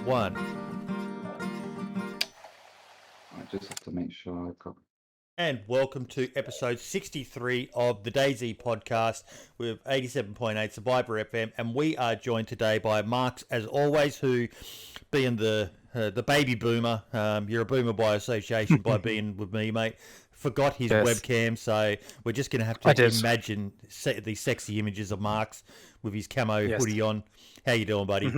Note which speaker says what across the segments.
Speaker 1: One.
Speaker 2: I just have to make sure I've got...
Speaker 1: And welcome to episode 63 of the DayZ podcast with 87.8 Survivor FM. And we are joined today by Marks, as always, who, being the baby boomer, you're a boomer by association by being with me, mate, forgot his webcam. So we're just going to have to imagine these sexy images of Marks with his camo hoodie on. How you doing, buddy?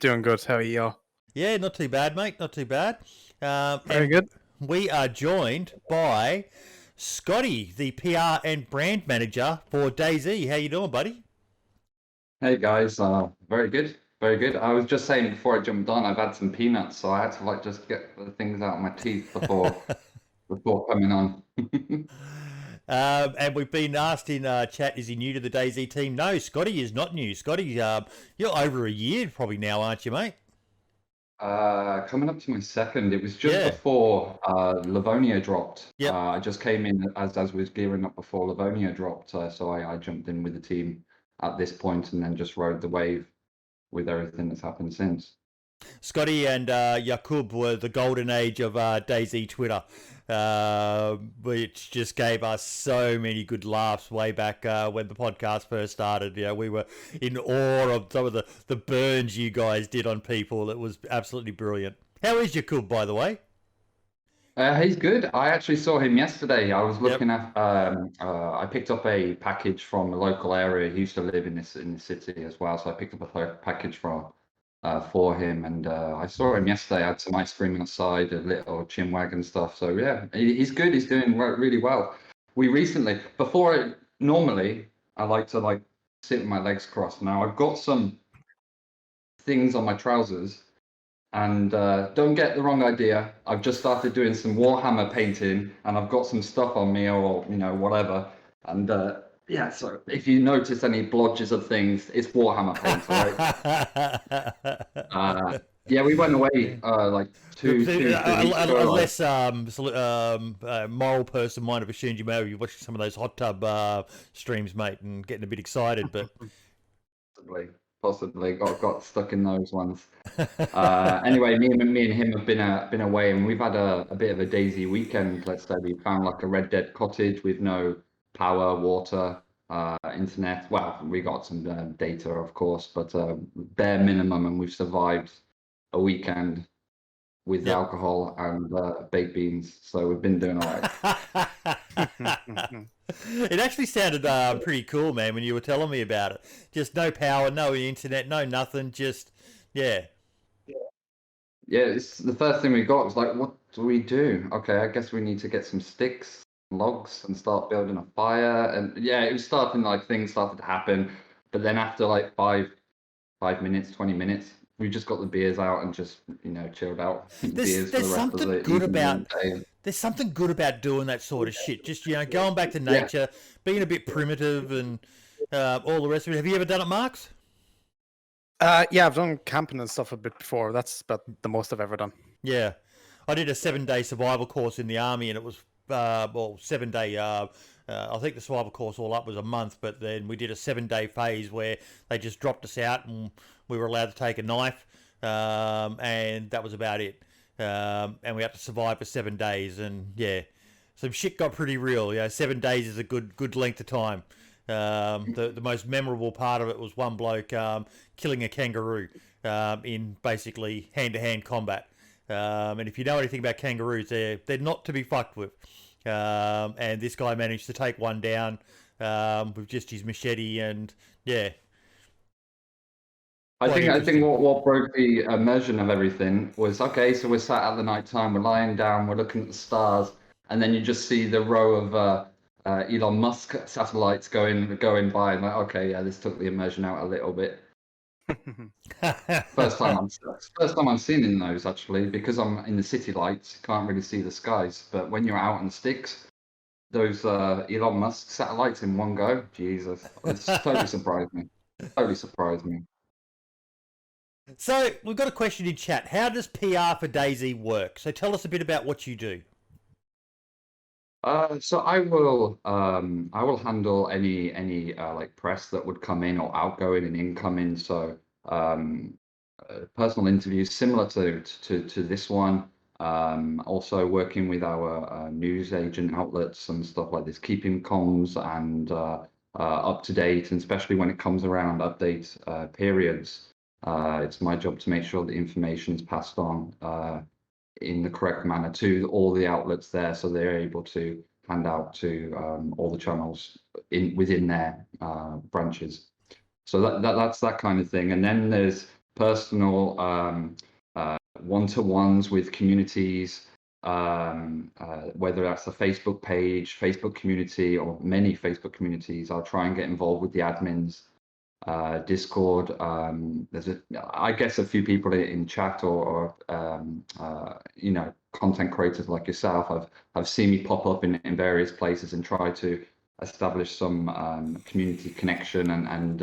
Speaker 3: Doing good. How are you?
Speaker 1: Yeah, not too bad, mate. Not too bad.
Speaker 3: Very good.
Speaker 1: We are joined by Scotty, the PR and brand manager for DayZ. How you doing, buddy?
Speaker 2: Hey guys, very good, very good. I was just saying before I jumped on, I've had some peanuts, so I had to just get the things out of my teeth before coming on.
Speaker 1: And we've been asked in chat, is he new to the DayZ team? No, Scotty is not new. Scotty, you're over a year probably now, aren't you, mate?
Speaker 2: Coming up to my second. It was just before Livonia dropped.
Speaker 1: Yep.
Speaker 2: I just came in as was gearing up before Livonia dropped, so I jumped in with the team at this point and then just rode the wave with everything that's happened since.
Speaker 1: Scotty and Yakub were the golden age of DayZ Twitter, which just gave us so many good laughs way back when the podcast first started. You know, we were in awe of some of the burns you guys did on people. It was absolutely brilliant. How is Yakub, by the way?
Speaker 2: He's good. I actually saw him yesterday. I was looking at. I picked up a package from a local area. He used to live in the city as well, so I picked up a package for him, and I saw him yesterday. I had some ice cream outside, a little chinwag and stuff. So yeah, he's good. He's doing really well. We recently, normally I like to sit with my legs crossed. Now I've got some things on my trousers. And don't get the wrong idea. I've just started doing some Warhammer painting, and I've got some stuff on me, or whatever. And yeah, so if you notice any blotches of things, it's Warhammer paint, right? Yeah, we went away two 3 weeks ago.
Speaker 1: A less moral person might have assumed you may be watching some of those hot tub streams, mate, and getting a bit excited, but
Speaker 2: possibly got stuck in those ones. Anyway, me and him have been away, and we've had a bit of a DayZ weekend. Let's say we found a Red Dead cottage with no power, water, internet. Well, we got some data, of course, but bare minimum, and we've survived a weekend with alcohol and baked beans. So we've been doing all right.
Speaker 1: It actually sounded pretty cool, man, when you were telling me about it. Just no power, no internet, no nothing, just, yeah.
Speaker 2: Yeah, it's the first thing we got was what do we do? Okay, I guess we need to get some sticks, logs, and start building a fire. And yeah, it was starting, things started to happen. But then after 5 minutes, 20 minutes, we just got the beers out and just, chilled out.
Speaker 1: There's something good about doing that sort of shit. Just, going back to nature, being a bit primitive and all the rest of it. Have you ever done it, Marks?
Speaker 3: Yeah, I've done camping and stuff a bit before. That's about the most I've ever done.
Speaker 1: Yeah. I did a 7-day survival course in the army, and it was, 7-day, I think the survival course all up was a month, but then we did a 7-day phase where they just dropped us out and we were allowed to take a knife, and that was about it. And we had to survive for 7 days, and yeah, some shit got pretty real. 7 days is a good length of time. The most memorable part of it was one bloke killing a kangaroo in basically hand-to-hand combat. And if you know anything about kangaroos, they're not to be fucked with. And this guy managed to take one down with just his machete, and yeah.
Speaker 2: I think what broke the immersion of everything was, okay, so we're sat at the night time, we're lying down, we're looking at the stars, and then you just see the row of Elon Musk satellites going by, and okay, yeah, this took the immersion out a little bit. First time I'm seeing those, actually, because I'm in the city lights, can't really see the skies. But when you're out on sticks, those Elon Musk satellites in one go, Jesus, it's totally surprised me. Totally surprised me.
Speaker 1: So we've got a question in chat. How does PR for DayZ work? So tell us a bit about what you do.
Speaker 2: So I will handle any press that would come in or outgoing and incoming. So personal interviews similar to this one. Also working with our news agent outlets and stuff like this, keeping comms and up to date, and especially when it comes around update periods. It's my job to make sure the information is passed on in the correct manner to all the outlets there, so they're able to hand out to all the channels within their branches. So that's that kind of thing. And then there's personal one-to-ones with communities, whether that's a Facebook page, Facebook community, or many Facebook communities. I'll try and get involved with the admins. Discord. There's I guess a few people in chat or you know, content creators like yourself have seen me pop up in various places and try to establish some community connection and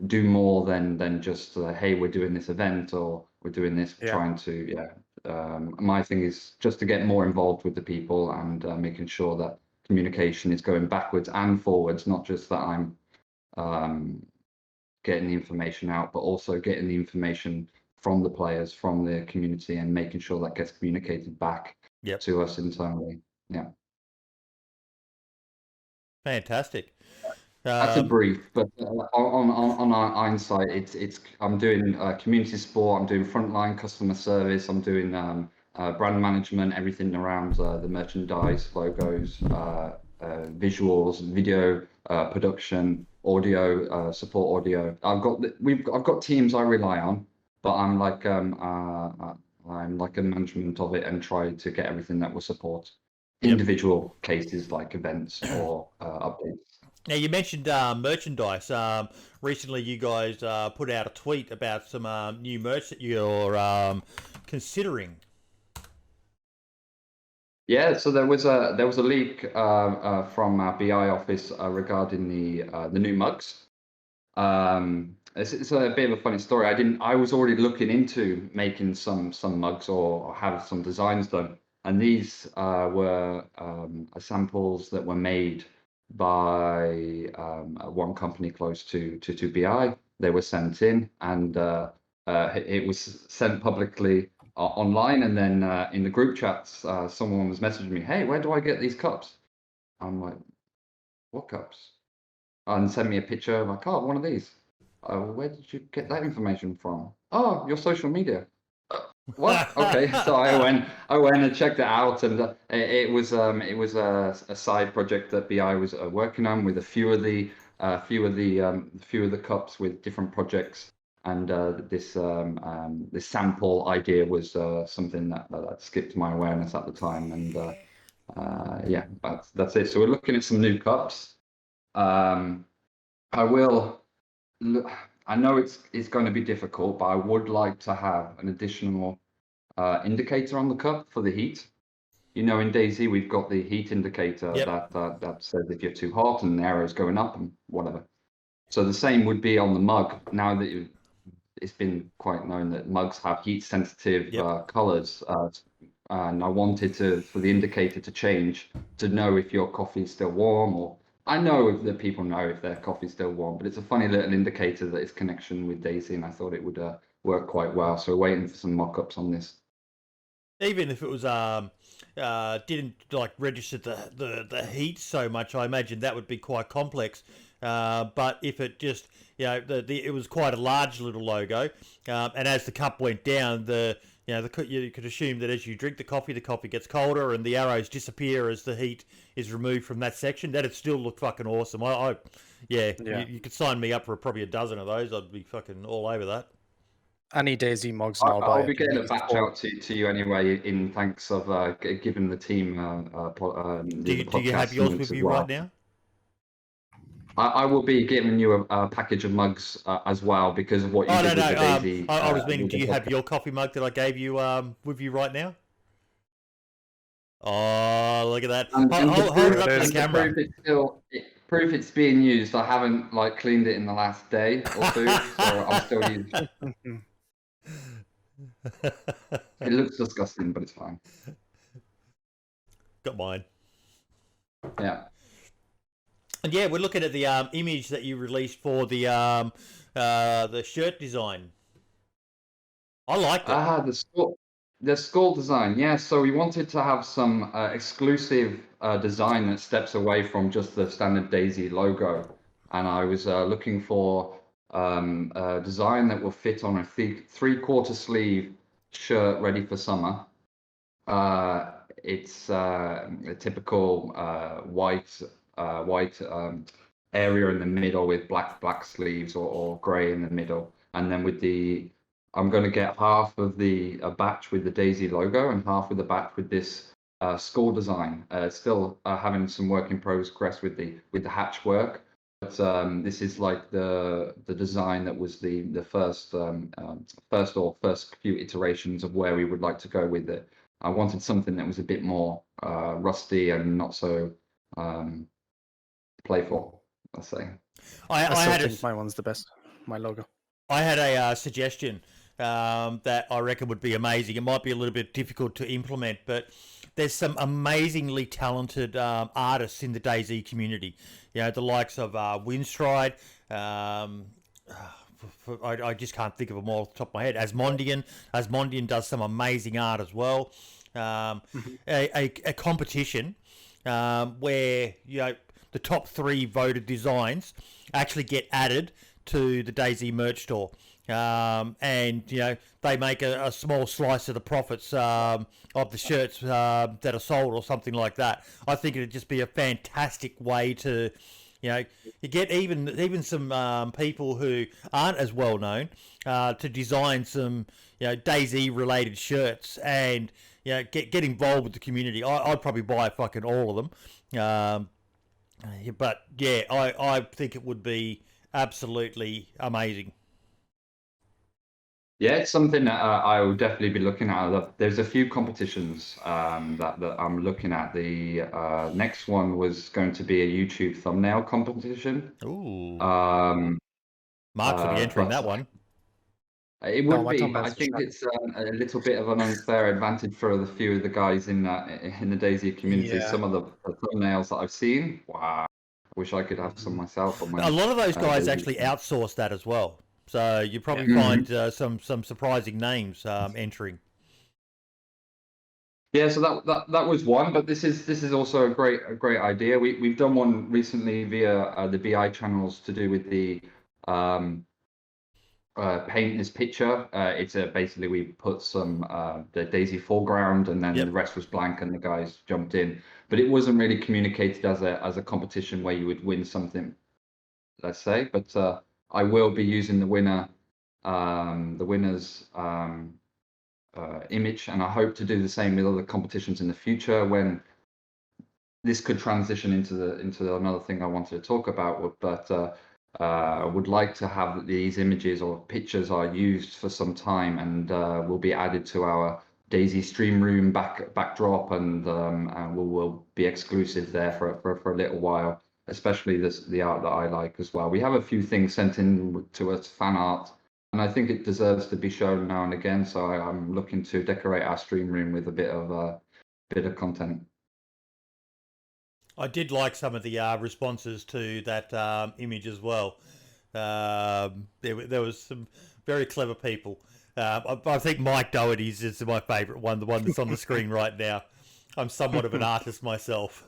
Speaker 2: do more than just hey, we're doing this event or we're doing this, trying to my thing is just to get more involved with the people and making sure that communication is going backwards and forwards, not just that I'm getting the information out, but also getting the information from the players, from the community, and making sure that gets communicated back to us internally. Yeah.
Speaker 1: Fantastic.
Speaker 2: That's a brief, but on our insight, it's I'm doing community support, I'm doing frontline customer service, I'm doing brand management, everything around the merchandise, logos, visuals, video production, audio, support audio. I've got teams I rely on, but I'm like a management of it and try to get everything that will support individual cases like events or updates.
Speaker 1: Now, you mentioned merchandise. Recently, you guys put out a tweet about some new merch that you're considering. Yeah,
Speaker 2: so there was a leak from our BI office regarding the new mugs. It's a bit of a funny story. I was already looking into making some mugs or have some designs done, and these were samples that were made by one company close to BI. They were sent in, and it was sent publicly online, and then in the group chats, someone was messaging me, "Hey, where do I get these cups?" I'm like, "What cups?" And send me a picture, like, "Oh, one of these." Where did you get that information from? "Oh, your social media." What? Okay, so I went and checked it out, and it was a side project that BI was working on with a few of the cups with different projects, and this sample idea was something that skipped my awareness at the time, and yeah, that's it. So we're looking at some new cups. I will. I know it's going to be difficult, but I would like to have an additional indicator on the cup for the heat. You know, in DayZ we've got the heat indicator that says if you're too hot and the arrow's going up and whatever. So the same would be on the mug. Now that it's been quite known that mugs have heat sensitive colors, and I wanted for the indicator to change to know if your coffee is still warm, or I know that people know if their coffee's still warm, but it's a funny little indicator that it's connection with DayZ, and I thought it would work quite well. So we're waiting for some mock-ups on this.
Speaker 1: Even if it was didn't like register the heat so much, I imagine that would be quite complex. But if it just, you know, it was quite a large little logo, and as the cup went down, you could assume that as you drink the coffee gets colder and the arrows disappear as the heat is removed from that section. That'd still look fucking awesome. You could sign me up for probably a dozen of those. I'd be fucking all over that.
Speaker 3: Any DayZ mugs,
Speaker 2: I'll be getting a batch out to you anyway, in thanks of giving the team
Speaker 1: do you have yours with you right now?
Speaker 2: I will be giving you a package of mugs as well, because of what you did with the DayZ.
Speaker 1: I was meaning, do you have your coffee mug that I gave you with you right now? Oh, look at that. Hold it up to the camera.
Speaker 2: Proof it's being used. I haven't cleaned it in the last day or two, so I'll still use it. It looks disgusting, but it's fine.
Speaker 1: Got mine.
Speaker 2: Yeah.
Speaker 1: And yeah, we're looking at the image that you released for the shirt design. I liked it.
Speaker 2: The skull design. Yeah, so we wanted to have some exclusive design that steps away from just the standard DayZ logo, and I was looking for a design that will fit on a three-quarter sleeve shirt ready for summer. It's a typical white area in the middle with black sleeves or grey in the middle, and then with the I'm going to get half of a batch with the DayZ logo and half with a batch with this skull design. Still having some work in progress with the hatch work, but this is like the design that was the first few iterations of where we would like to go with it. I wanted something that was a bit more rusty and not so playful, let's say.
Speaker 3: I still think my one's the best. My logo.
Speaker 1: I had a suggestion that I reckon would be amazing. It might be a little bit difficult to implement, but there's some amazingly talented artists in the DayZ community. You know, the likes of Winstride. I just can't think of them all off the top of my head. Asmondian does some amazing art as well. A competition where, you know, the top 3 voted designs actually get added to the DayZ merch store. And, you know, they make a small slice of the profits of the shirts that are sold or something like that. I think it'd just be a fantastic way to, you know, you get even some people who aren't as well known to design some, you know, DayZ related shirts and, you know, get involved with the community. I'd probably buy fucking all of them. But yeah, I think it would be absolutely amazing.
Speaker 2: Yeah, it's something that I will definitely be looking at. There's a few competitions that I'm looking at. The next one was going to be a YouTube thumbnail competition.
Speaker 1: Ooh. Mark will be entering that one.
Speaker 2: It would be, but I think it's a little bit of an unfair advantage for the few of the guys in the DayZ community.
Speaker 3: Yeah.
Speaker 2: Some of the thumbnails that I've seen, wow, I wish I could have some myself. On my,
Speaker 1: a lot of those guys actually outsource that as well. So you probably find some surprising names entering.
Speaker 2: Yeah, so that was one, but this is also a great idea. We've done one recently via the BI channels to do with the paint this picture. It's basically we put some the DayZ foreground and then the rest was blank and the guys jumped in, but it wasn't really communicated as a competition where you would win something, let's say. But I will be using the winner's image, and I hope to do the same with other competitions in the future when this could transition into another thing I wanted to talk about. But I would like to have these images or pictures are used for some time and will be added to our DayZ stream room backdrop, and will be exclusive there for a little while. Especially the art that I like as well. We have a few things sent in to us, fan art, and I think it deserves to be shown now and again. So I'm looking to decorate our stream room with a bit of content.
Speaker 1: I did like some of the responses to that image as well. There was some very clever people. I think Mike Doherty's is my favourite one, the one that's on the screen right now. I'm somewhat of an artist myself.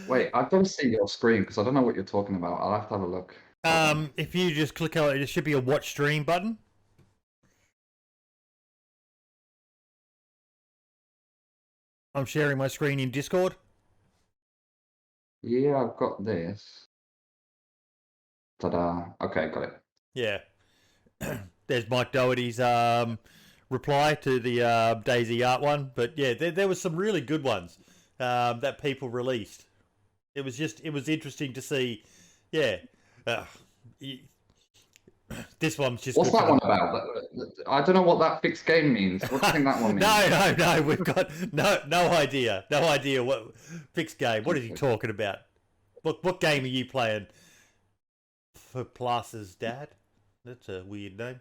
Speaker 2: Wait, I don't see your screen because I don't know what you're talking about. I'll have to have a look.
Speaker 1: If you just click on it, there should be a watch stream button. I'm sharing my screen in Discord.
Speaker 2: Yeah, I've got this. Ta-da. Okay, got it.
Speaker 1: Yeah. There's Mike Doherty's reply to the DayZ art one. But yeah, there was some really good ones that people released. It was interesting to see. Yeah. This one's just.
Speaker 2: What's that one about? I don't know what that fixed game means. What do you think that one means?
Speaker 1: No. We've got no idea. No idea what fixed game. What is he talking about? What game are you playing? For Plas's dad? That's a weird name.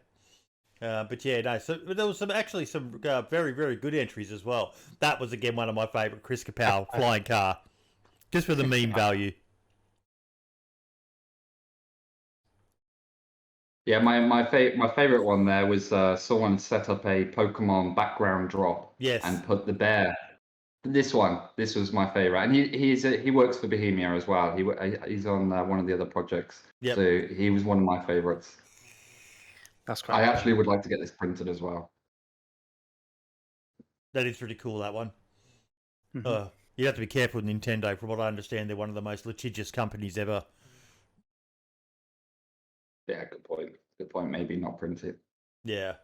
Speaker 1: But yeah, no. So there was some very, very good entries as well. That was again one of my favourite, Chris Kapow flying car, just for the meme value.
Speaker 2: Yeah, my favorite one there was someone set up a Pokemon background drop
Speaker 1: Yes.
Speaker 2: and put the bear. This was my favorite, and he works for Bohemia as well. He's on one of the other projects,
Speaker 1: Yep.
Speaker 2: so he was one of my favorites.
Speaker 3: That's
Speaker 2: I
Speaker 3: great.
Speaker 2: actually would like to get this printed as well.
Speaker 1: That is pretty cool, that one.
Speaker 3: Mhm.
Speaker 1: You have to be careful with Nintendo. From what I understand, they're one of the most litigious companies ever.
Speaker 2: Yeah, good point. Good point. Maybe not print it.
Speaker 1: Yeah.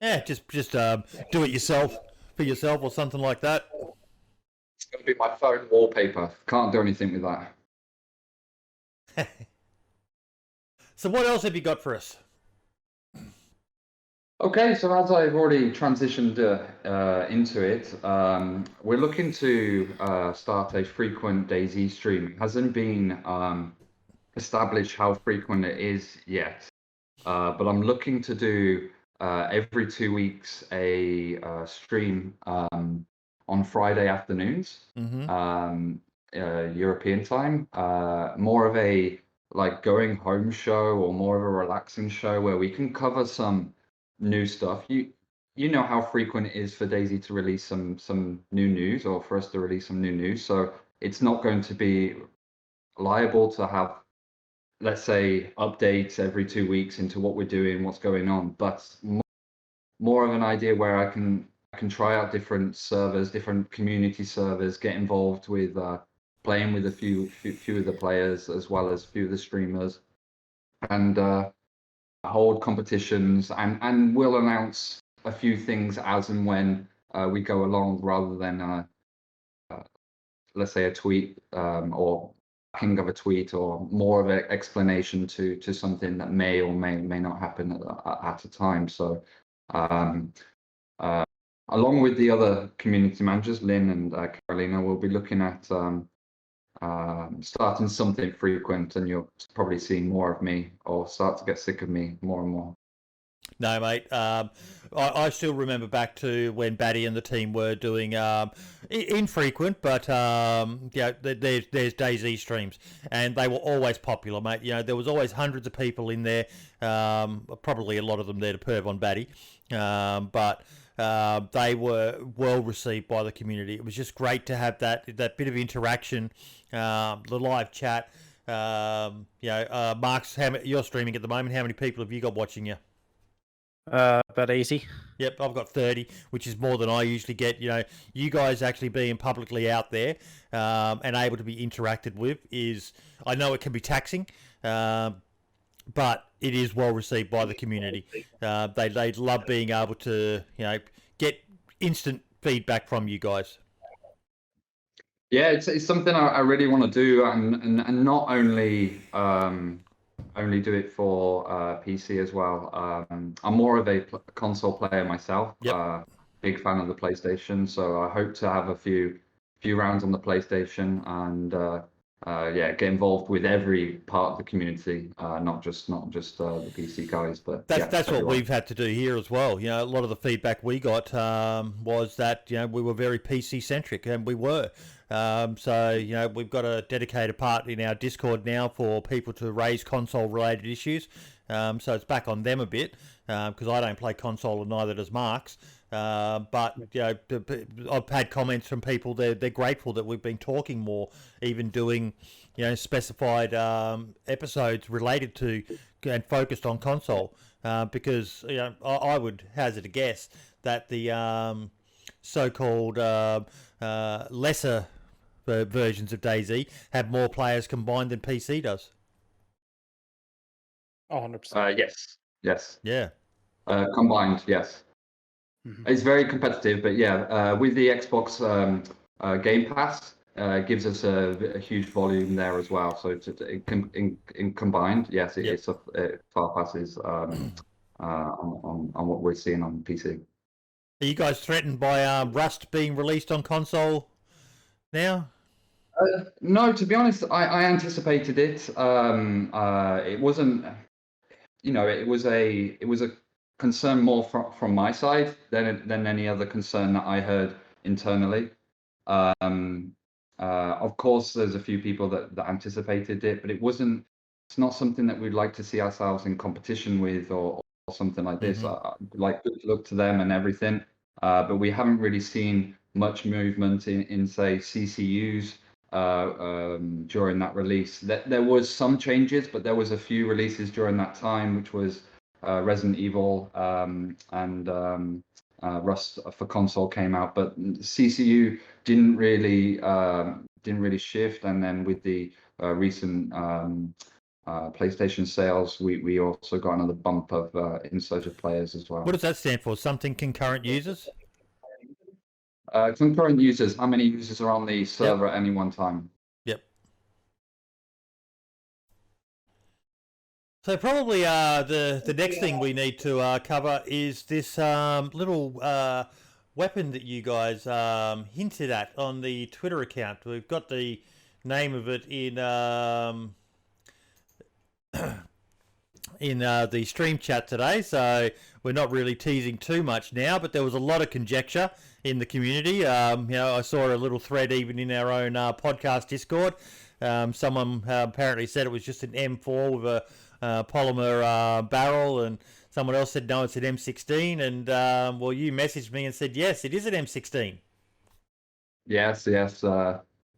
Speaker 1: Yeah, just do it yourself for yourself or something like that.
Speaker 2: It's going to be my phone wallpaper. Can't do anything with that.
Speaker 1: So what else have you got for us?
Speaker 2: Okay, so as I've already transitioned into it, we're looking to start a frequent DayZ stream. It hasn't been established how frequent it is yet, but I'm looking to do every 2 weeks a stream on Friday afternoons, European time, more of a like going home show or more of a relaxing show where we can cover some new stuff. You know how frequent it is for DayZ to release some new news or for us to release some new news. So it's not going to be liable to have, let's say, updates every 2 weeks into what we're doing, what's going on, but more of an idea where I can try out different servers, different community servers, get involved with playing with a few of the players as well as a few of the streamers, and hold competitions, and we'll announce a few things as and when we go along, rather than let's say a tweet or backing of a tweet or more of an explanation to something that may or may not happen at a time. So along with the other community managers, Lynn and Carolina, we'll be looking at starting something frequent, and you'll probably see more of me or start to get sick of me more and more.
Speaker 1: No, mate. I still remember back to when Batty and the team were doing infrequent, but there's DayZ streams, and they were always popular, mate. You know, there was always hundreds of people in there. Probably a lot of them there to perv on Batty, but they were well received by the community. It was just great to have that bit of interaction, the live chat. Mark's, you're streaming at the moment. How many people have you got watching you?
Speaker 3: About 80.
Speaker 1: Yep, I've got 30, which is more than I usually get. You know, you guys actually being publicly out there and able to be interacted with is, I know it can be taxing, but it is well received by the community. They love being able to, get instant feedback from you guys.
Speaker 2: Yeah, it's something I really want to do, and not only do it for PC as well. I'm more of a console player myself.
Speaker 1: Yep.
Speaker 2: Big fan of the PlayStation, so I hope to have a few rounds on the PlayStation and get involved with every part of the community, not just the PC guys. But
Speaker 1: that's what we've had to do here as well. You know, a lot of the feedback we got was that we were very PC centric, and we were. So we've got a dedicated part in our Discord now for people to raise console related issues. So it's back on them a bit because I don't play console and neither does Mark's. But I've had comments from people. They're grateful that we've been talking more, even doing specified episodes related to and focused on console. Because I would hazard a guess that the so-called lesser versions of DayZ have more players combined than PC does.
Speaker 3: 100%.
Speaker 2: Yes.
Speaker 1: Yeah.
Speaker 2: Combined, yes. Mm-hmm. It's very competitive, but with the Xbox Game Pass, gives us a huge volume there as well. So in combined, yes, it's far passes on what we're seeing on PC.
Speaker 1: Are you guys threatened by Rust being released on console now?
Speaker 2: No, to be honest, I anticipated it. It wasn't, it was a concern more from my side than any other concern that I heard internally. Of course, there's a few people that anticipated it, but it wasn't it's not something that we'd like to see ourselves in competition with, or something like this. Like, good luck to them and everything. But we haven't really seen much movement in say CCUs during that release. There was some changes, but there was a few releases during that time, which was Resident Evil and Rust for console came out, but CCU didn't really shift. And then with the recent PlayStation sales, we also got another bump of insurgent players as well.
Speaker 1: What does that stand for? Something concurrent users?
Speaker 2: Concurrent users, how many users are on the server at any one time?
Speaker 1: Yep. So probably the next thing we need to cover is this little weapon that you guys hinted at on the Twitter account. We've got the name of it in the stream chat today, so we're not really teasing too much now, but there was a lot of conjecture in the community. I saw a little thread even in our own podcast Discord. Someone apparently said it was just an M4 with a polymer barrel, and someone else said no, it's an M16, and well, you messaged me and said yes, it is an M16.
Speaker 2: Yes.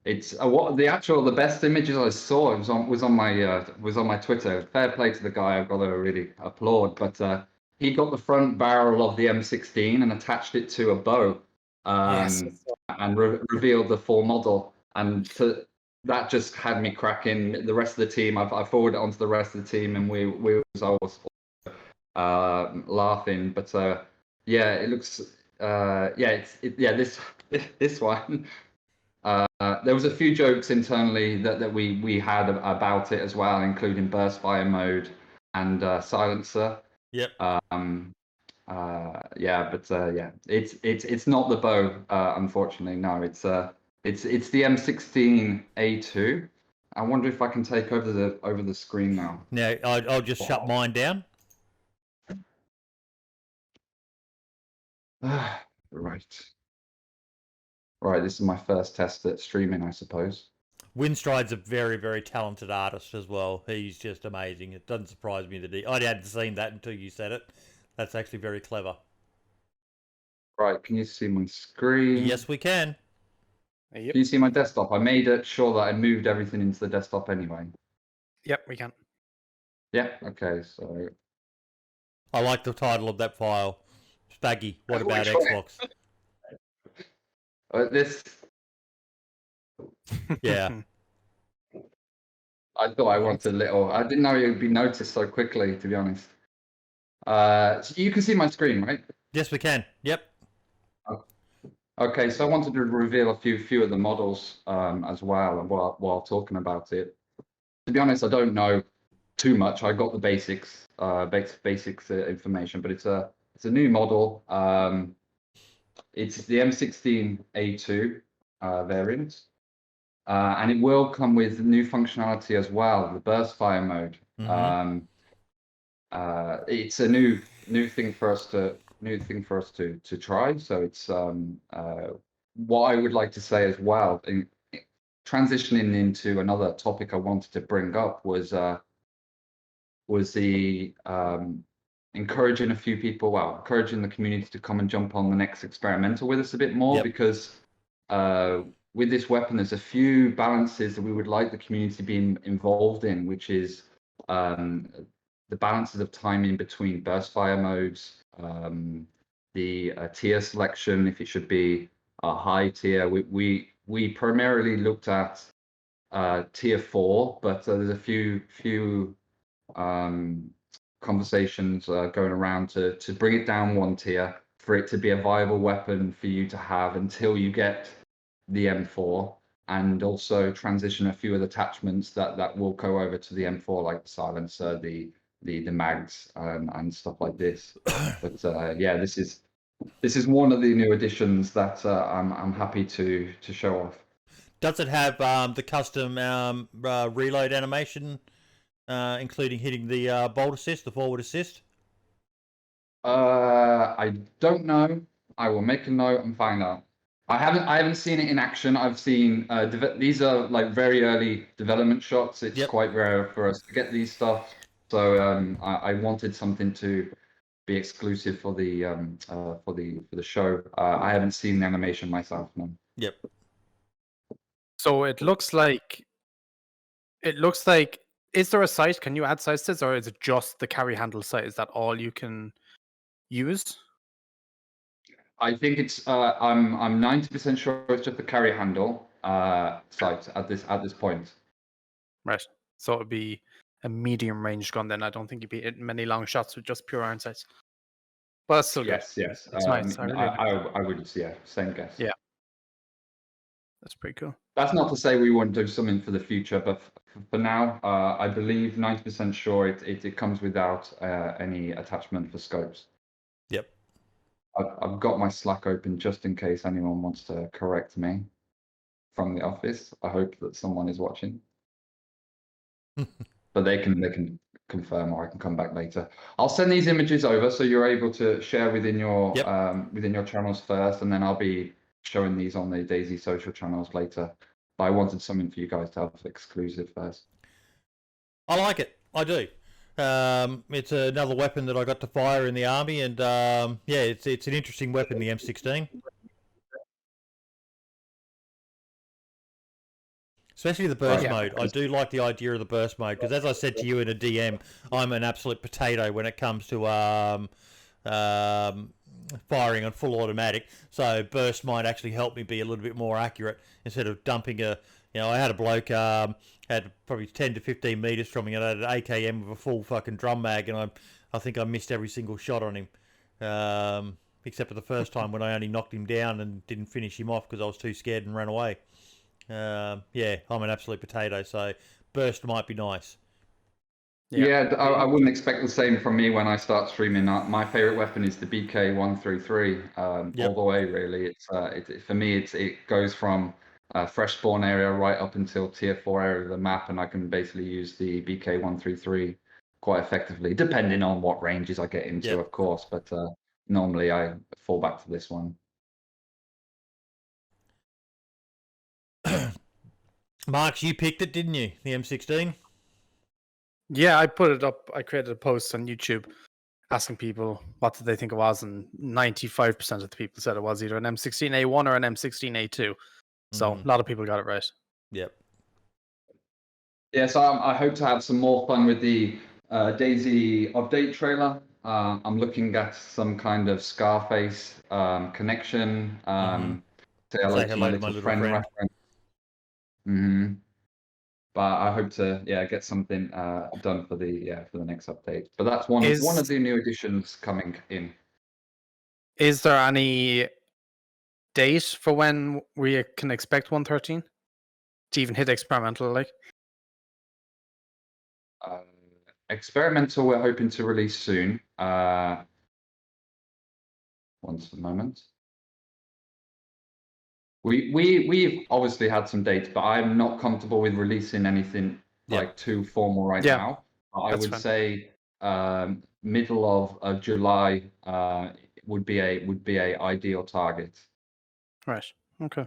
Speaker 2: It's the best images I saw was on my Twitter. Fair play to the guy, I've got to really applaud. But he got the front barrel of the M16 and attached it to a bow, and revealed the full model. And that just had me cracking. The rest of the team, I forwarded it onto the rest of the team, and we was always laughing. But it looks this one. There was a few jokes internally that we had about it as well, including burst fire mode and silencer.
Speaker 1: Yep.
Speaker 2: It's not the bow, unfortunately. No, it's the M16A2. I wonder if I can take over the screen now.
Speaker 1: Now I'll just shut mine down.
Speaker 2: Right, this is my first test at streaming, I suppose.
Speaker 1: Windstride's a very, very talented artist as well. He's just amazing. It doesn't surprise me that I hadn't seen that until you said it. That's actually very clever.
Speaker 2: Right, can you see my screen?
Speaker 1: Yes, we can.
Speaker 3: Yep.
Speaker 2: Can you see my desktop? I made it sure that I moved everything into the desktop anyway.
Speaker 3: Yep, we can.
Speaker 2: Yeah, okay, so...
Speaker 1: I like the title of that file. Spaggy, what about Xbox?
Speaker 2: This...
Speaker 1: Yeah.
Speaker 2: I thought I wanted a little... I didn't know it would be noticed so quickly, to be honest. So you can see my screen, right?
Speaker 1: Yes, we can. Yep.
Speaker 2: Okay, so I wanted to reveal a few of the models as well, while talking about it. To be honest, I don't know too much. I got the basics, information, but it's a new model. It's the M16A2 variant, and it will come with new functionality as well, the burst fire mode.
Speaker 1: Mm-hmm.
Speaker 2: It's a new thing for us to try. So it's what I would like to say as well. Transitioning into another topic I wanted to bring up was the encouraging a few people, encouraging the community to come and jump on the next experimental with us a bit more, because with this weapon, there's a few balances that we would like the community to be involved in, which is the balances of timing between burst fire modes, the tier selection, if it should be a high tier. We primarily looked at tier 4, but there's a few conversations going around to bring it down one tier for it to be a viable weapon for you to have until you get the M4, and also transition a few of the attachments that will go over to the M4, like the silencer, the mags, and stuff like this. But this is one of the new additions that I'm happy to show off.
Speaker 1: Does it have the custom reload animation, including hitting the bolt assist, the forward assist?
Speaker 2: I don't know. I will make a note and find out. I haven't seen it in action. I've seen these are like very early development shots. It's
Speaker 1: Yep.
Speaker 2: quite rare for us to get these stuff. So I wanted something to be exclusive for the show. I haven't seen the animation myself, no.
Speaker 1: Yep.
Speaker 3: So it looks like is there a site? Can you add sites to this, or is it just the carry handle site? Is that all you can use?
Speaker 2: I think it's I'm 90% sure it's just the carry handle site at this point.
Speaker 3: Right. So it would be a medium range gun then. I don't think you'd be hitting many long shots with just pure iron sights. But that's still good.
Speaker 2: Yes.
Speaker 3: It's nice. I really like it.
Speaker 2: I would, yeah, same guess.
Speaker 3: Yeah. That's pretty cool.
Speaker 2: That's not to say we won't do something for the future, but for now, I believe 90% sure it comes without any attachment for scopes.
Speaker 1: Yep.
Speaker 2: I've got my Slack open just in case anyone wants to correct me from the office. I hope that someone is watching. But they can confirm, or I can come back later. I'll send these images over so you're able to share within your channels first, and then I'll be showing these on the DayZ social channels later. But I wanted something for you guys to have exclusive first.
Speaker 1: I like it. I do. It's another weapon that I got to fire in the army, and yeah, it's an interesting weapon, the M16. Especially the burst mode. I do like the idea of the burst mode, because as I said to you in a DM, I'm an absolute potato when it comes to firing on full automatic. So burst might actually help me be a little bit more accurate instead of dumping a. I had a bloke had probably 10 to 15 meters from me, and I had an AKM with a full fucking drum mag, and I think I missed every single shot on him, except for the first time when I only knocked him down and didn't finish him off because I was too scared and ran away. Yeah, I'm an absolute potato, so burst might be nice.
Speaker 2: Yeah, I wouldn't expect the same from me when I start streaming. My favorite weapon is the BK133, all the way. Really, for me. It goes from fresh spawn area right up until tier 4 area of the map, and I can basically use the BK133 quite effectively, depending on what ranges I get into, of course. But normally I fall back to this one.
Speaker 1: Marks, you picked it, didn't you? The M16?
Speaker 3: Yeah, I put it up. I created a post on YouTube asking people what did they think it was, and 95% of the people said it was either an M16A1 or an M16A2. So a lot of people got it right.
Speaker 1: Yep.
Speaker 2: Yeah, so I hope to have some more fun with the DayZ update trailer. I'm looking at some kind of Scarface connection. Say hello to my little friend reference. But I hope to get something done for the next update. But that's one of the new additions coming in.
Speaker 3: Is there any date for when we can expect 113 to even hit experimental? Like
Speaker 2: experimental, we're hoping to release soon. One moment. We've obviously had some dates, but I'm not comfortable with releasing anything like too formal right now. I would say middle of July would be a ideal target.
Speaker 3: Right. Okay.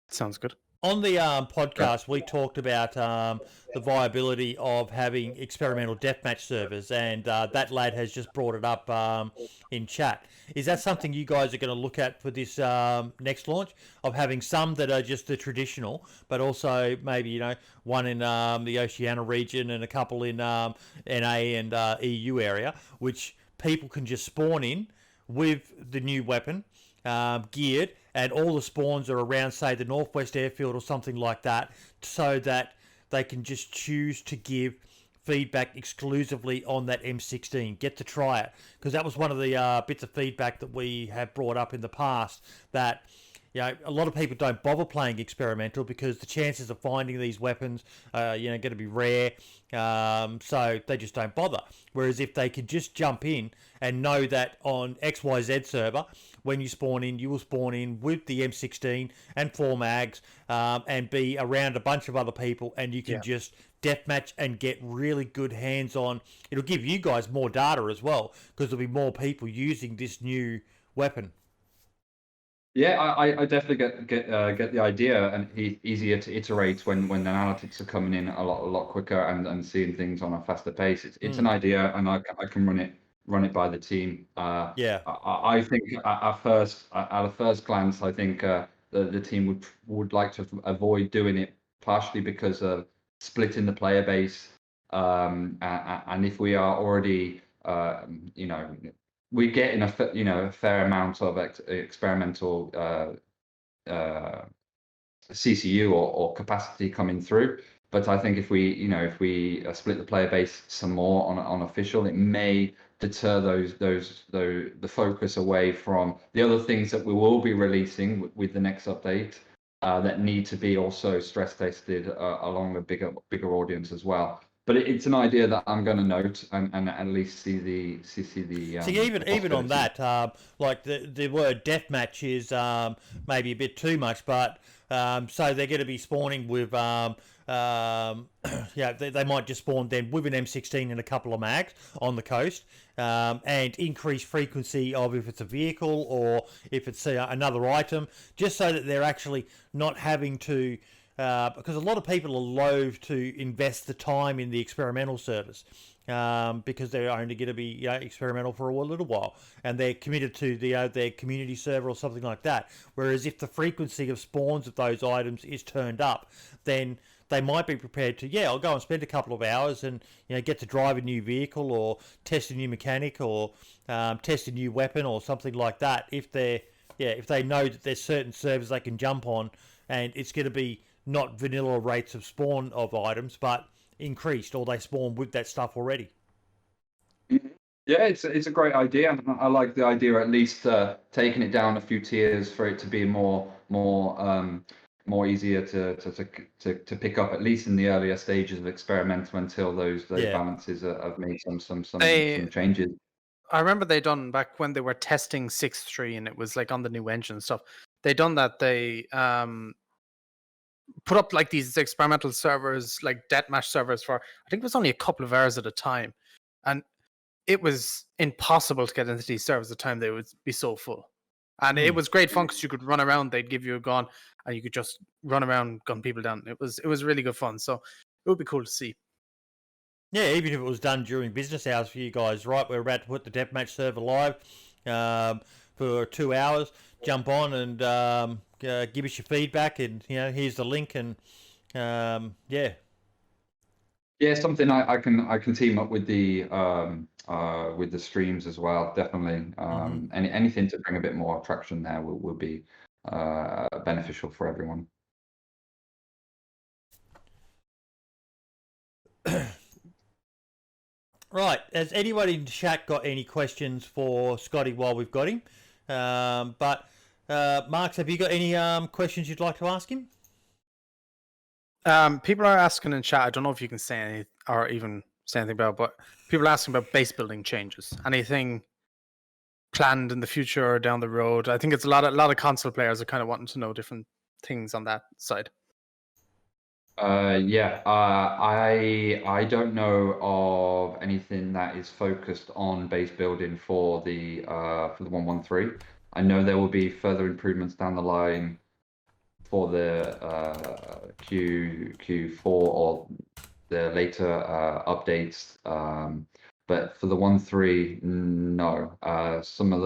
Speaker 3: Sounds good.
Speaker 1: On the podcast, we talked about the viability of having experimental deathmatch servers, and that lad has just brought it up in chat. Is that something you guys are going to look at for this next launch, of having some that are just the traditional, but also maybe one in the Oceania region and a couple in NA and EU area, which people can just spawn in with the new weapon, geared, and all the spawns are around, say, the Northwest Airfield or something like that, so that they can just choose to give feedback exclusively on that M16. Get to try it, because that was one of the bits of feedback that we have brought up in the past, that a lot of people don't bother playing experimental because the chances of finding these weapons are going to be rare, so they just don't bother. Whereas if they could just jump in and know that on XYZ server, when you spawn in, you will spawn in with the M16 and 4 mags, and be around a bunch of other people, and you can just deathmatch and get really good hands-on. It'll give you guys more data as well, because there'll be more people using this new weapon.
Speaker 2: Yeah, I definitely get the idea, and easier to iterate when the analytics are coming in a lot quicker and seeing things on a faster pace. It's an idea, and I can run it by the team.
Speaker 1: Yeah.
Speaker 2: I think at a first glance, I think the team would like to avoid doing it, partially because of splitting the player base, and if we are already you know, we're getting a fair amount of experimental CCU or capacity coming through. But I think if we split the player base some more on official, it may deter the focus away from the other things that we will be releasing with the next update that need to be also stress tested along a bigger audience as well. But it's an idea that I'm going to note and at least see the
Speaker 1: See, even on
Speaker 2: possibility.
Speaker 1: that, like the word deathmatch is maybe a bit too much, but so they're going to be spawning with yeah, they might just spawn then with an M16 and a couple of mags on the coast, and increase frequency of if it's a vehicle or if it's another item, just so that they're actually not having to. Because a lot of people are loath to invest the time in the experimental service, because they're only going to be experimental for a little while, and they're committed to their community server or something like that. Whereas if the frequency of spawns of those items is turned up, then they might be prepared to, I'll go and spend a couple of hours and get to drive a new vehicle or test a new mechanic or test a new weapon or something like that. If they know that there's certain servers they can jump on, and it's going to be not vanilla rates of spawn of items, but increased, or they spawn with that stuff already.
Speaker 2: Yeah, it's a great idea, and I like the idea at least taking it down a few tiers for it to be more easier to pick up, at least in the earlier stages of experimental, until those balances have made some changes.
Speaker 3: I remember they done back when they were testing 6.3 and it was like on the new engine and stuff. They done that. They put up like these experimental servers, like deathmatch servers, for I think it was only a couple of hours at a time, and it was impossible to get into these servers at the time. They would be so full, and it was great fun because you could run around. They'd give you a gun, and you could just run around, gun people down. It was really good fun. So it would be cool to see.
Speaker 1: Yeah, even if it was done during business hours for you guys, right? We're about to put the deathmatch server live for 2 hours. Jump on and give us your feedback, and here's the link, and yeah.
Speaker 2: Yeah, something I can team up with the streams as well. Definitely, anything to bring a bit more attraction there will be beneficial for everyone.
Speaker 1: Right, has anybody in chat got any questions for Scotty while we've got him? But Marks, have you got any questions you'd like to ask him?
Speaker 3: People are asking in chat. I don't know if you can say anything or even say anything about, but people are asking about base building changes. Anything planned in the future or down the road? I think it's a lot of console players are kind of wanting to know different things on that side.
Speaker 2: I don't know of anything that is focused on base building for the 113. I know there will be further improvements down the line for the Q4 or the later updates. But for the 1.3, no. Some of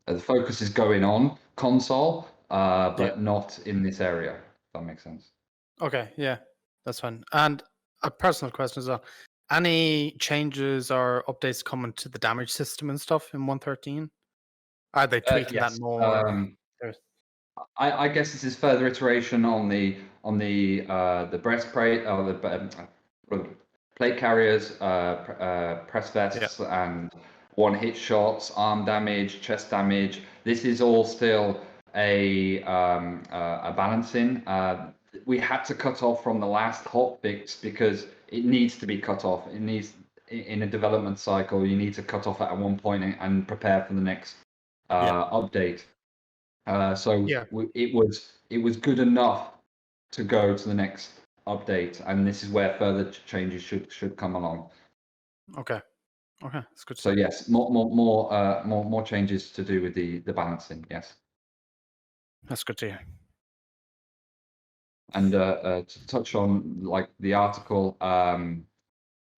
Speaker 2: the focus is going on console, but not in this area. If that makes sense.
Speaker 3: Okay, yeah, that's fine. And a personal question as well: any changes or updates coming to the damage system and stuff in 1.13? Are they tweaking that
Speaker 2: Yes.
Speaker 3: more?
Speaker 2: I guess this is further iteration on the breastplate or the plate carriers, press vests, and one-hit shots, arm damage, chest damage. This is all still a balancing. We had to cut off from the last hotfix because it needs to be cut off. It needs, in a development cycle, you need to cut off at one point and prepare for the next update. It was good enough to go to the next update, and this is where further changes should come along.
Speaker 3: Okay, that's good.
Speaker 2: So yes, more changes to do with the balancing. Yes.
Speaker 3: That's good to hear.
Speaker 2: And to touch on like the article,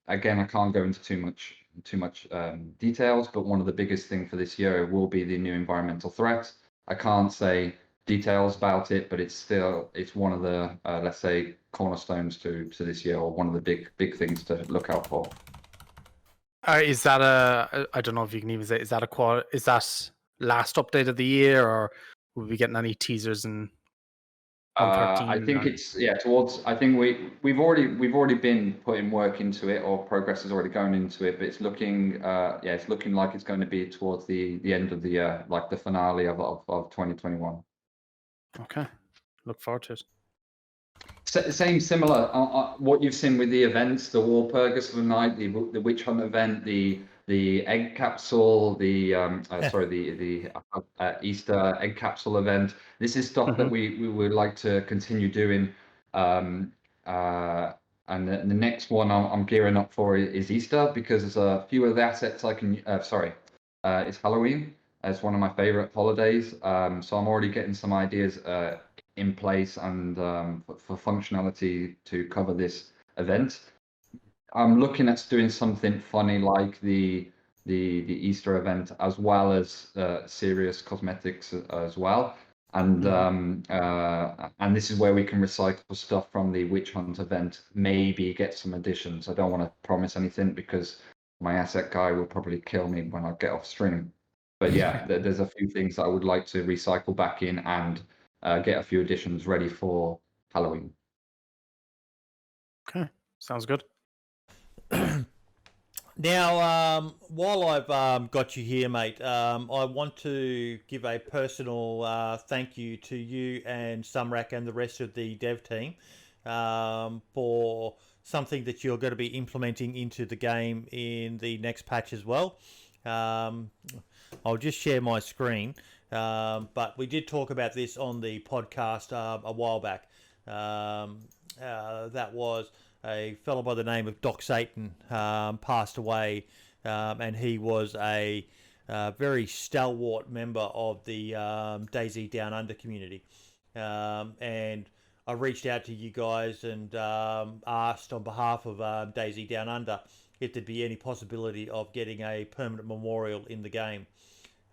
Speaker 2: again, I can't go into too much details, but one of the biggest thing for this year will be the new environmental threat. I can't say details about it, but it's one of the let's say cornerstones to this year, or one of the big things to look out for.
Speaker 3: Is that I don't know if you can even say, is that last update of the year, or will we be getting any teasers in 113?
Speaker 2: I think it's towards. I think we've already been putting work into it, or progress is already going into it. But it's looking it's looking like it's going to be towards the end of the year, like the finale of 2021.
Speaker 3: Okay, look forward to it.
Speaker 2: Same similar. What you've seen with the events, the Walpurgis of the Night, the Witch Hunt event, the egg capsule, the Easter egg capsule event. This is stuff that we would like to continue doing. And the next one I'm gearing up for is Easter, because there's a few of the assets I can. It's Halloween. It's one of my favorite holidays. So I'm already getting some ideas in place and for functionality to cover this event. I'm looking at doing something funny like the Easter event, as well as serious cosmetics as well. And this is where we can recycle stuff from the Witch Hunt event, maybe get some additions. I don't want to promise anything because my asset guy will probably kill me when I get off stream. But yeah, there's a few things that I would like to recycle back in and get a few additions ready for Halloween.
Speaker 3: Okay, sounds good.
Speaker 1: Now, while I've got you here, mate, I want to give a personal thank you to you and Sumrak and the rest of the dev team for something that you're going to be implementing into the game in the next patch as well. I'll just share my screen, but we did talk about this on the podcast a while back. That was a fellow by the name of Doc Satan passed away, and he was a very stalwart member of the DayZ Down Under community. And I reached out to you guys and asked on behalf of DayZ Down Under if there'd be any possibility of getting a permanent memorial in the game.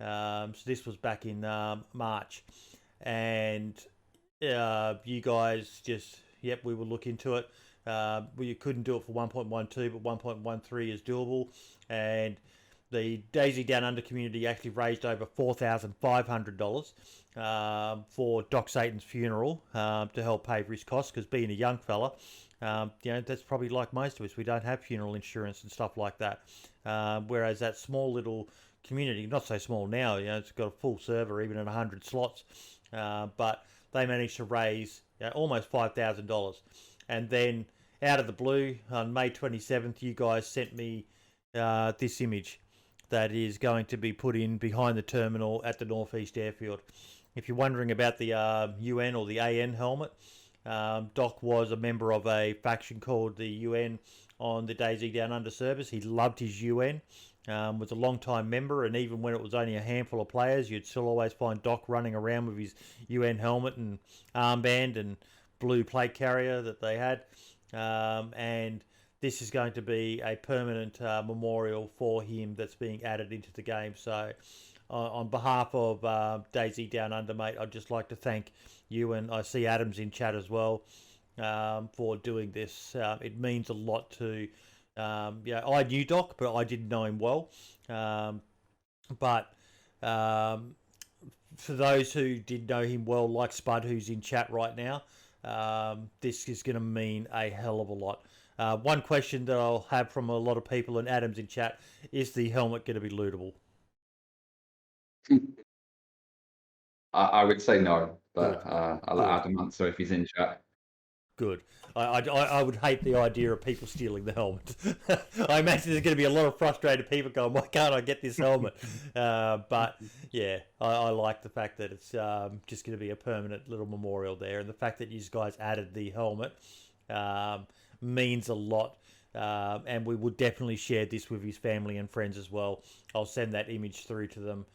Speaker 1: So this was back in March, and you guys just, we will look into it. We couldn't do it for 1.12, but 1.13 is doable, and the DayZ Down Under community actually raised over $4,500 for Doc Satan's funeral to help pay for his costs, because being a young fella, that's probably like most of us, we don't have funeral insurance and stuff like that. Whereas that small little community, not so small now, it's got a full server, even at 100 slots, but they managed to raise almost $5,000. And then out of the blue, on May 27th, you guys sent me this image that is going to be put in behind the terminal at the Northeast Airfield. If you're wondering about the UN or the AN helmet, Doc was a member of a faction called the UN on the DayZ Down Under servers. He loved his UN, was a long-time member, and even when it was only a handful of players, you'd still always find Doc running around with his UN helmet and armband and blue plate carrier that they had. And this is going to be a permanent memorial for him that's being added into the game. So on behalf of DayZ Down Under, mate, I'd just like to thank you, and I see Adam's in chat as well, for doing this. It means a lot to I knew Doc, but I didn't know him well. But for those who did know him well, like Spud, who's in chat right now, this is going to mean a hell of a lot. One question that I'll have from a lot of people, and Adam's in chat, is the helmet going to be lootable?
Speaker 2: I would say no, but I'll let Adam answer if he's in chat.
Speaker 1: Good. I would hate the idea of people stealing the helmet. I imagine there's going to be a lot of frustrated people going, why can't I get this helmet? But yeah, I like the fact that it's just going to be a permanent little memorial there. And the fact that you guys added the helmet means a lot. And we will definitely share this with his family and friends as well. I'll send that image through to them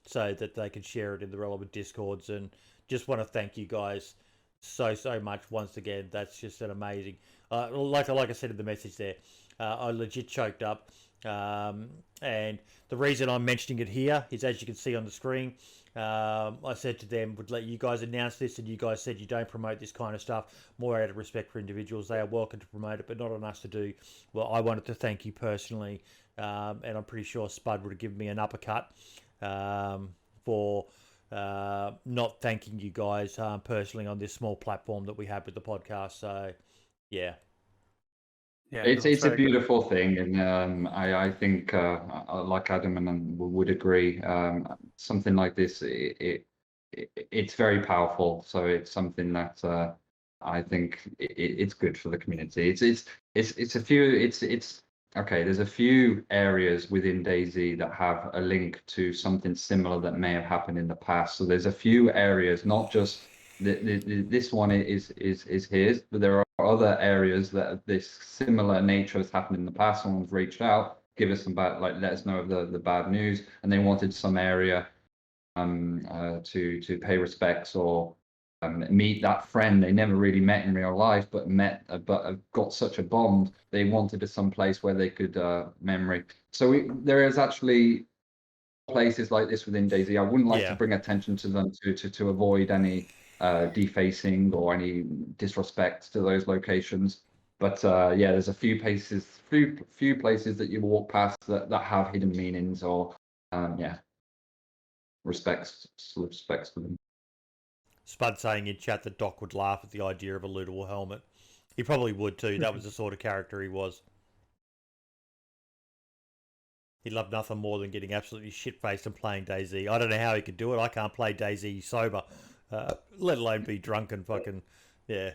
Speaker 1: so that they can share it in the relevant discords. And just want to thank you guys so much once again. That's just an amazing. Like I said in the message there, I legit choked up. And the reason I'm mentioning it here is, as you can see on the screen, I said to them, would let you guys announce this, and you guys said you don't promote this kind of stuff, more out of respect for individuals. They are welcome to promote it, but not on us to do. Well, I wanted to thank you personally, and I'm pretty sure Spud would have given me an uppercut for not thanking you guys personally on this small platform that we have with the podcast. So, yeah.
Speaker 3: Yeah,
Speaker 2: It's a beautiful thing, and I think, like Adam and would agree, something like this, it's very powerful. So it's something that I think it's good for the community. It's a few. It's okay. There's a few areas within DayZ that have a link to something similar that may have happened in the past. So there's a few areas, not just this one is his, but there are other areas that this similar nature has happened in the past. Someone's reached out, give us some bad, like, let us know of the bad news, and they wanted some area to pay respects or meet that friend they never really met in real life, but got such a bond. They wanted some place where they could memory. So there is actually places like this within DayZ. I wouldn't like to bring attention to them to avoid any defacing or any disrespect to those locations. But yeah, there's a few places that you walk past that have hidden meanings, or yeah, respects to them.
Speaker 1: Spud saying in chat that Doc would laugh at the idea of a lootable helmet. He probably would too. That was the sort of character he was. He loved nothing more than getting absolutely shit-faced and playing DayZ. I don't know how he could do it. I can't play DayZ sober, let alone be drunk and fucking, yeah.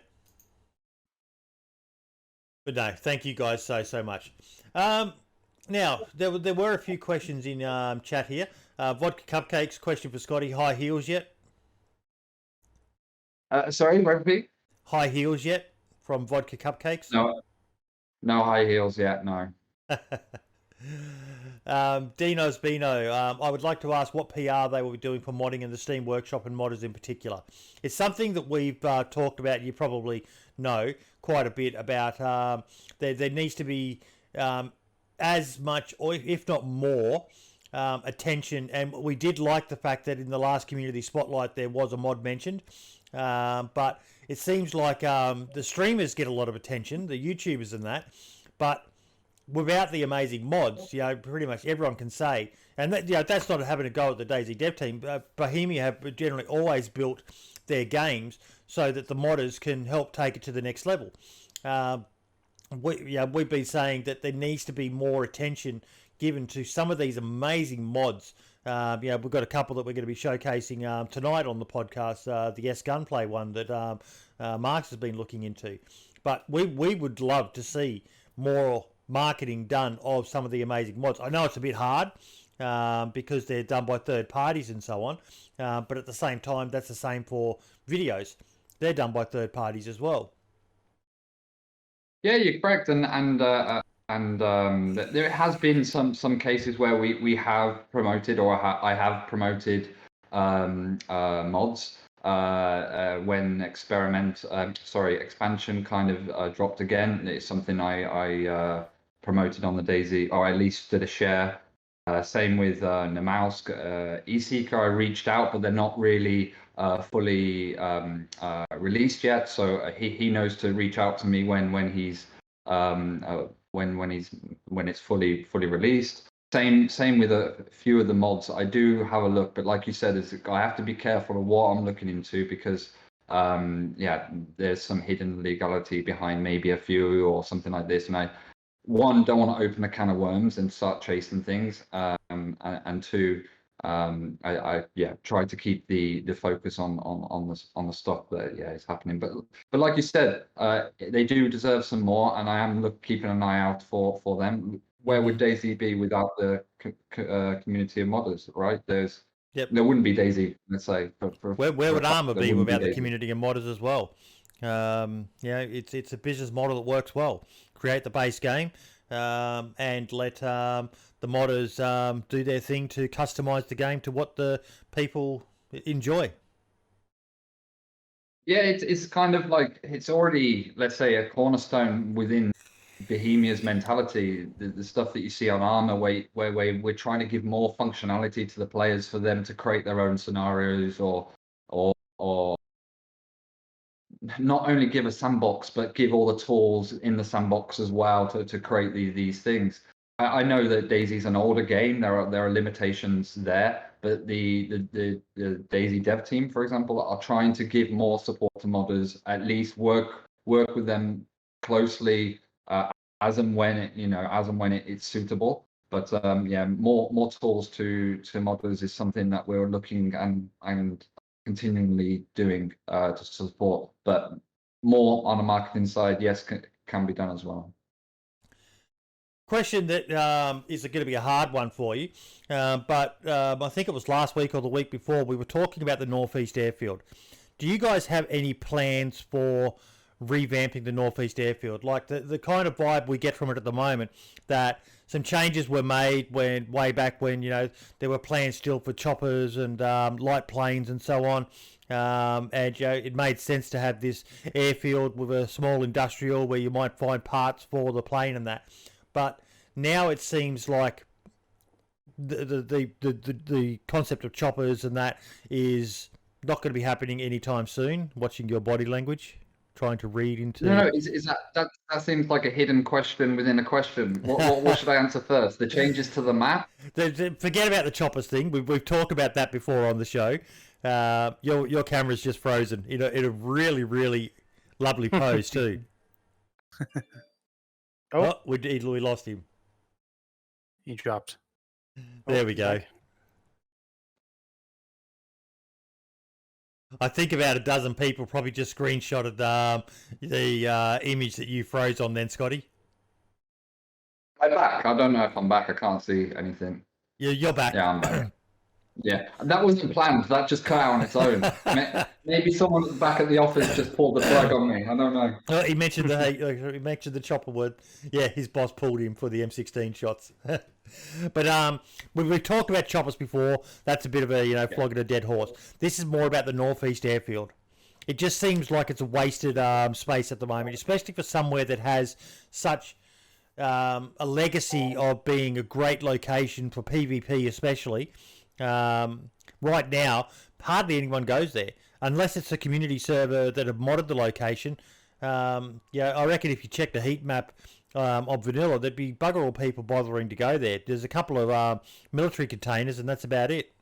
Speaker 1: But no, thank you guys so much. Now, there were a few questions in chat here. Vodka Cupcakes, question for Scotty. High heels yet?
Speaker 2: Sorry, repeat?
Speaker 1: High heels yet from Vodka Cupcakes?
Speaker 2: No high heels yet, no.
Speaker 1: Dino's Bino, I would like to ask what PR they will be doing for modding in the Steam Workshop and modders in particular. It's something that we've talked about. You probably know quite a bit about. There needs to be as much, or if not more, attention. And we did like the fact that in the last community spotlight there was a mod mentioned. But it seems like the streamers get a lot of attention, the YouTubers and that, but without the amazing mods, pretty much everyone can say, and that, that's not having a go at the DayZ dev team. Bohemia have generally always built their games so that the modders can help take it to the next level. We've been saying that there needs to be more attention given to some of these amazing mods. We've got a couple that we're going to be showcasing tonight on the podcast, the S Gunplay one that Marks has been looking into. But we would love to see more marketing done of some of the amazing mods. I know it's a bit hard because they're done by third parties and so on, but at the same time, that's the same for videos. They're done by third parties as well.
Speaker 2: Yeah, you're correct, and there has been some cases where we have promoted, or I have promoted mods when expansion kind of dropped again. It's something I promoted on the DayZ, or at least did a share. Same with Namausk. eSeeker, I reached out, but they're not really fully released yet. So he knows to reach out to me when he's when it's fully released. Same with a few of the mods. I do have a look, but like you said, I have to be careful of what I'm looking into, because there's some hidden legality behind maybe a few or something like this, and I don't want to open a can of worms and start chasing things, and two, I try to keep the focus on the stuff that is happening. But like you said, they do deserve some more, and I am keeping an eye out for them. Where would DayZ be without the community of modders, right? There wouldn't be DayZ, let's say.
Speaker 1: Where would Armour be without the community of modders as well? It's a business model that works well. Create the base game and let the modders do their thing to customize the game to what the people enjoy.
Speaker 2: Yeah, it's kind of like it's already, let's say, a cornerstone within Bohemia's mentality. The stuff that you see on Arma, where we're trying to give more functionality to the players for them to create their own scenarios, or not only give a sandbox, but give all the tools in the sandbox as well to create these things. I know that DayZ's an older game. There are limitations there, but the DayZ dev team, for example, are trying to give more support to modders. At least work with them closely as and when it's suitable. But yeah, more tools to modders is something that we're looking and continually doing to support. But more on the marketing side, yes, can be done as well.
Speaker 1: Question that is going to be a hard one for you, but I think it was last week or the week before we were talking about the Northeast Airfield. Do you guys have any plans for revamping the Northeast Airfield? Like the kind of vibe we get from it at the moment, that some changes were made way back when, you know, there were plans still for choppers and light planes and so on. And you know, it made sense to have this airfield with a small industrial where you might find parts for the plane and that. But now it seems like the concept of choppers and that is not going to be happening anytime soon. Watching your body language, trying to read into.
Speaker 2: No, is that seems like a hidden question within a question. What should I answer first? The changes to the map?
Speaker 1: Forget about the choppers thing. We've talked about that before on the show. Your camera's just frozen in a really lovely pose too. Oh, we lost him.
Speaker 3: He dropped.
Speaker 1: There we go. I think about a dozen people probably just screenshotted the image that you froze on then, Scotty.
Speaker 2: I'm back. I don't know if I'm back. I can't see anything.
Speaker 1: You're back.
Speaker 2: Yeah, I'm back. Yeah, that wasn't planned. That just cut out on its own. Maybe someone back at the office just pulled the plug on me. I don't know.
Speaker 1: Oh, he mentioned the chopper word. Yeah, his boss pulled him for the M16 shots. But we've talked about choppers before. That's a bit of a flogging a dead horse. This is more about the Northeast Airfield. It just seems like it's a wasted space at the moment, especially for somewhere that has such a legacy of being a great location for PvP, especially. Right now, hardly anyone goes there unless it's a community server that have modded the location. I reckon if you check the heat map of vanilla, there'd be bugger all people bothering to go there. There's a couple of military containers, and that's about it.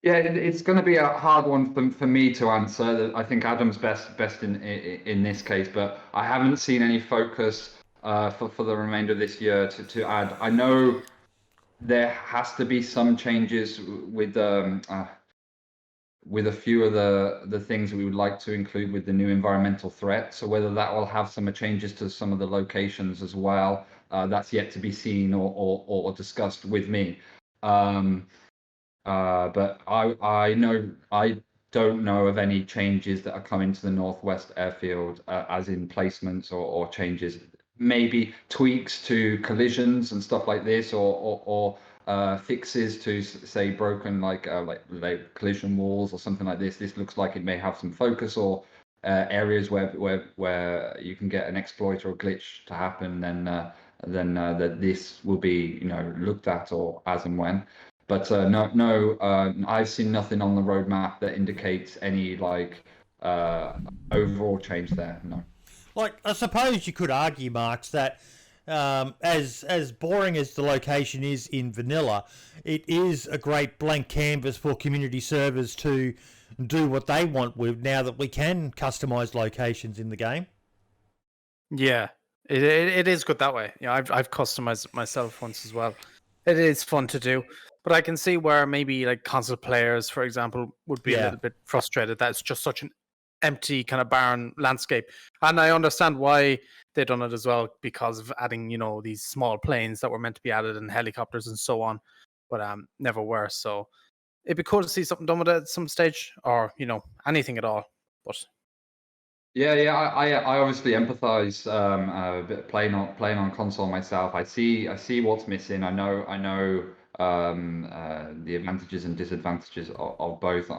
Speaker 2: Yeah, it's going to be a hard one for me to answer. I think Adam's best in this case, but I haven't seen any focus for the remainder of this year to add. I know there has to be some changes with a few of the things that we would like to include with the new environmental threat. So whether that will have some changes to some of the locations as well, that's yet to be seen or discussed with me. But I don't know of any changes that are coming to the Northwest Airfield, as in placements or changes. Maybe tweaks to collisions and stuff like this, or fixes to say broken like collision walls or something like this. This looks like it may have some focus, or areas where you can get an exploit or a glitch to happen. Then that this will be looked at or as and when. But I've seen nothing on the roadmap that indicates any overall change there. No.
Speaker 1: Like, I suppose you could argue, Marks, that as boring as the location is in vanilla, it is a great blank canvas for community servers to do what they want with, now that we can customize locations in the game.
Speaker 3: Yeah, it is good that way. I've customized it myself once as well. It is fun to do, but I can see where maybe like console players, for example, would be a little bit frustrated that it's just such an empty kind of barren landscape. And I understand why they've done it as well, because of adding these small planes that were meant to be added, and helicopters and so on, but never were. So it'd be cool to see something done with it at some stage, or anything at all. But
Speaker 2: Yeah. I obviously empathize. Playing on console myself, I see what's missing. I know the advantages and disadvantages of both.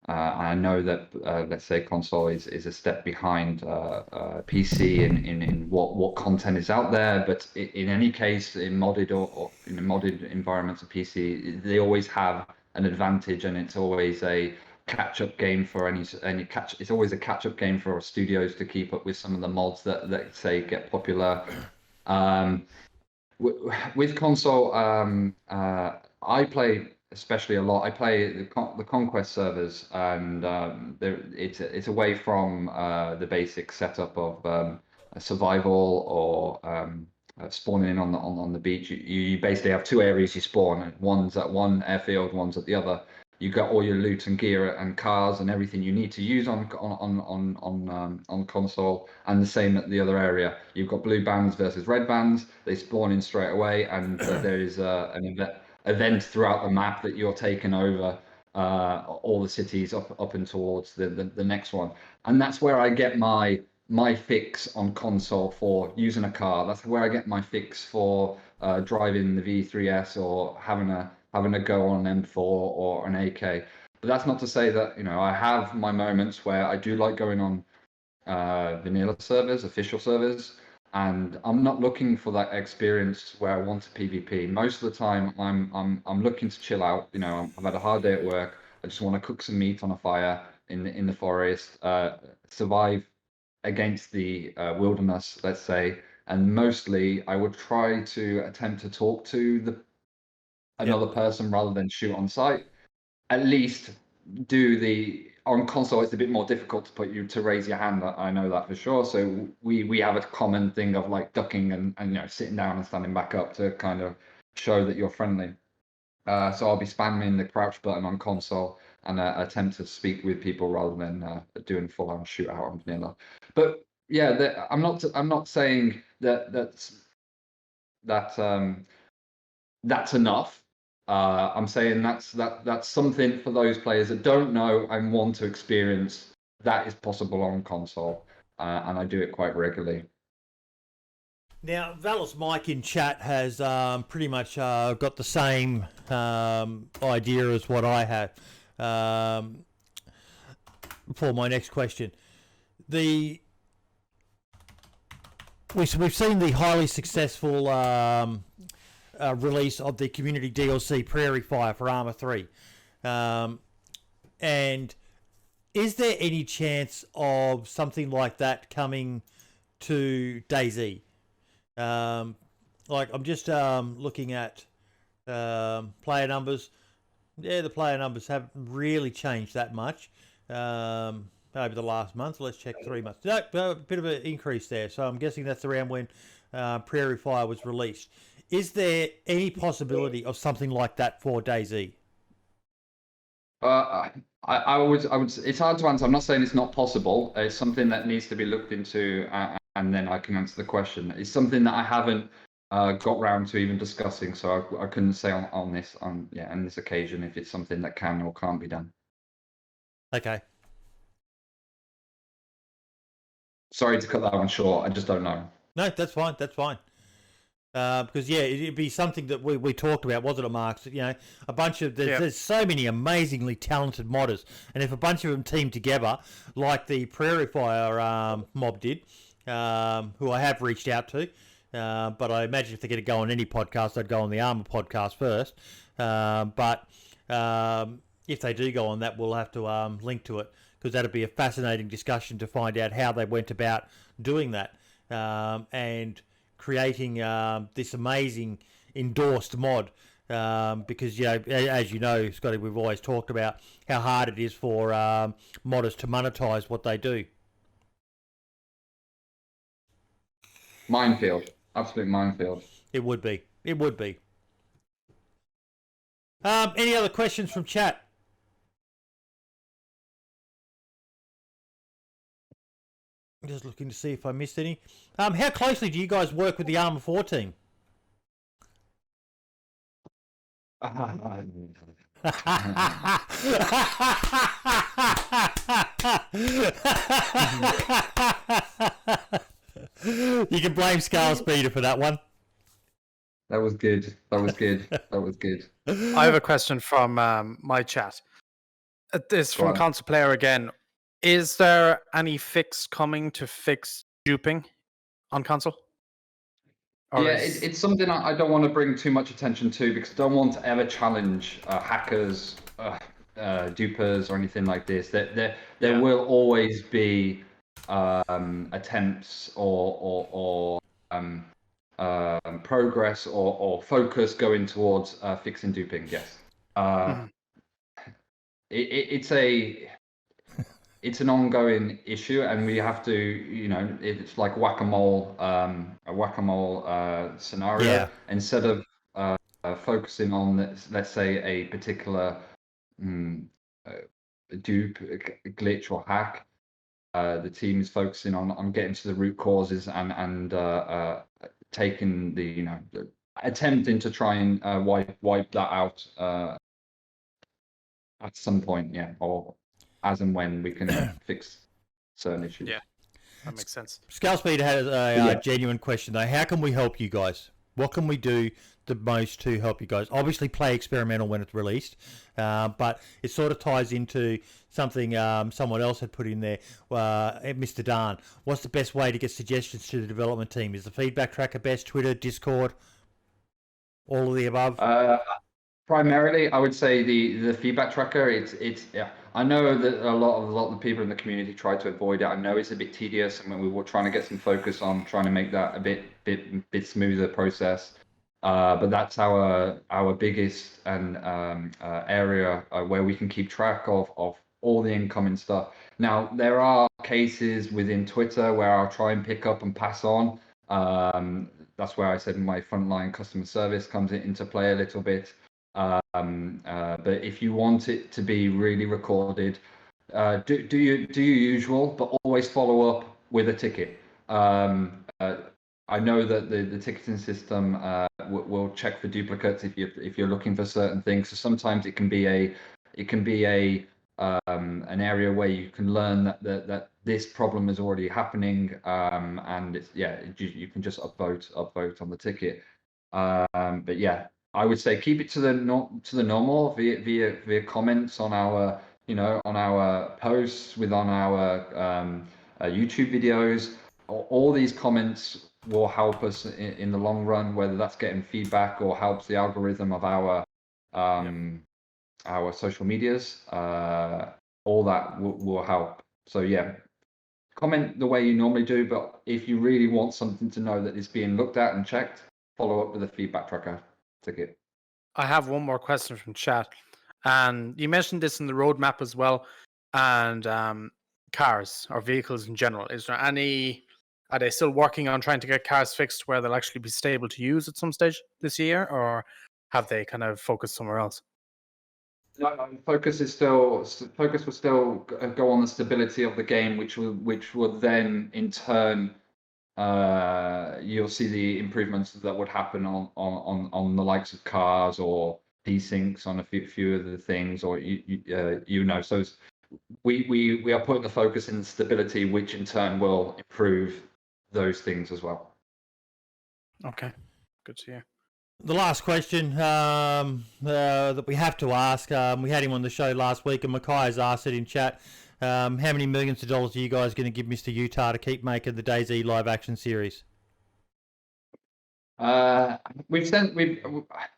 Speaker 2: I know that let's say console is a step behind PC in what content is out there, but in any case, in modded or in modded environments of PC, they always have an advantage, and it's always a catch-up game for any catch. It's always a catch-up game for studios to keep up with some of the mods that say get popular. Um, with console, I play especially a lot. I play the conquest servers, and it's away from the basic setup of a survival or spawning on the beach. You basically have two areas you spawn. One's at one airfield, one's at the other. You got all your loot and gear and cars and everything you need to use on console, and the same at the other area. You've got blue bands versus red bands. They spawn in straight away, and there is an event throughout the map that you're taking over all the cities up and towards the next one. And that's where I get my fix on console for using a car. That's where I get my fix for driving the V3S or having a go on an M4 or an AK. But that's not to say that, I have my moments where I do like going on vanilla servers, official servers, and I'm not looking for that experience where I want a PvP. Most of the time, I'm looking to chill out. I've had a hard day at work. I just want to cook some meat on a fire in the forest, survive against the wilderness, let's say. And mostly, I would try to attempt to talk to another person rather than shoot on sight. At least on console, it's a bit more difficult to put you to raise your hand. I know that for sure. So we have a common thing of like ducking and sitting down and standing back up to kind of show that you're friendly. So I'll be spamming the crouch button on console and attempt to speak with people rather than doing full on shootout on vanilla. But yeah, I'm not saying that's enough. I'm saying that's something for those players that don't know and want to experience that is possible on console, and I do it quite regularly.
Speaker 1: Now, Valis Mike in chat has pretty much got the same idea as what I have for my next question. We've seen the highly successful release of the community DLC Prairie Fire for Arma 3. And is there any chance of something like that coming to DayZ? I'm just looking at player numbers. Yeah, the player numbers haven't really changed that much over the last month. Let's check 3 months. No, a bit of an increase there. So I'm guessing that's around when Prairie Fire was released. Is there any possibility of something like that for DayZ?
Speaker 2: I would. It's hard to answer. I'm not saying it's not possible. It's something that needs to be looked into, and then I can answer the question. It's something that I haven't got round to even discussing, so I couldn't say on this occasion if it's something that can or can't be done.
Speaker 1: Okay.
Speaker 2: Sorry to cut that one short. I just don't know.
Speaker 1: No, that's fine. That's fine. Because it'd be something that we talked about, wasn't it, Mark? A bunch of there's so many amazingly talented modders, and if a bunch of them team together, like the Prairie Fire mob did, who I have reached out to, but I imagine if they're going to go on any podcast, they'd go on the Armour podcast first. But if they do go on that, we'll have to link to it, because that'd be a fascinating discussion to find out how they went about doing that, and creating this amazing endorsed mod, because as you know, Scotty, we've always talked about how hard it is for modders to monetize what they do.
Speaker 2: Minefield, absolute minefield.
Speaker 1: It would be. Any other questions from chat? I'm just looking to see if I missed any. How closely do you guys work with the Armour 4 team? You can blame Scale Speeder for that one.
Speaker 2: That was good. That was good. That was good.
Speaker 3: I have a question from my chat. This
Speaker 2: Go
Speaker 3: from
Speaker 2: on.
Speaker 3: console player again. Is there any fix coming to fix duping on console? Or
Speaker 2: Yeah,
Speaker 3: is-
Speaker 2: it's something I don't want to bring too much attention to because I don't want to ever challenge hackers, dupers, or anything like this. There
Speaker 3: Yeah.
Speaker 2: will always be attempts or progress or focus going towards fixing duping. Yes,
Speaker 3: Mhm.
Speaker 2: it's an ongoing issue, and we have to, it's like whack-a-mole, scenario.
Speaker 1: Yeah.
Speaker 2: Instead of focusing on, let's say, a particular dupe, glitch, or hack, the team is focusing on getting to the root causes and taking attempting to try and wipe that out at some point, or as and when we can fix certain issues.
Speaker 3: Yeah. That makes sense.
Speaker 1: Scale Speeder had a
Speaker 2: Yeah.
Speaker 1: genuine question though. How can we help you guys? What can we do the most to help you guys? Obviously, play experimental when it's released, but it sort of ties into something someone else had put in there. Mr. Daone, what's the best way to get suggestions to the development team? Is the feedback tracker best? Twitter, Discord, all of the above?
Speaker 2: Primarily, I would say the feedback tracker. Yeah. I know that a lot of the people in the community try to avoid it. I know it's a bit tedious, and we were trying to get some focus on trying to make that a bit smoother process. But that's our biggest and area where we can keep track of all the incoming stuff. Now, there are cases within Twitter where I'll try and pick up and pass on. That's where I said my frontline customer service comes into play a little bit. But if you want it to be really recorded, do your usual, but always follow up with a ticket. I know that the ticketing system will check for duplicates if you're looking for certain things. So sometimes it can be an area where you can learn that this problem is already happening, and you can just upvote on the ticket. But yeah, I would say keep it to the normal via comments on our on our posts, on our YouTube videos. All these comments will help us in the long run, whether that's getting feedback or helps the algorithm of our social medias. All that will help. So yeah, comment the way you normally do, but if you really want something to know that is being looked at and checked, follow up with a feedback tracker ticket.
Speaker 3: I have one more question from chat, and you mentioned this in the roadmap as well, and cars or vehicles in general. Is there any? Are they still working on trying to get cars fixed where they'll actually be stable to use at some stage this year, or have they kind of focused somewhere else?
Speaker 2: No, focus will still go on the stability of the game, which will then in turn you'll see the improvements that would happen on the likes of cars or desyncs on a few of the things, or so we are putting the focus in stability, which in turn will improve those things as well.
Speaker 3: Okay, good to hear.
Speaker 1: The last question that we have to ask, we had him on the show last week, and Mackay has asked it in chat. How many millions of dollars are you guys going to give Mr. Utah to keep making the DayZ live action series?
Speaker 2: We've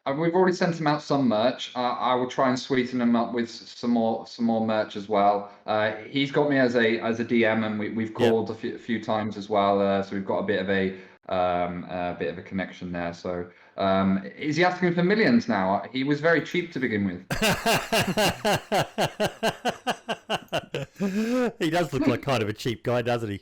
Speaker 2: already sent him out some merch. I will try and sweeten him up with some more merch as well. He's got me as a DM, and we've called a few times as well. So we've got a bit of a connection there. So is he asking for millions now? He was very cheap to begin with.
Speaker 1: He does look like kind of a cheap guy, doesn't he?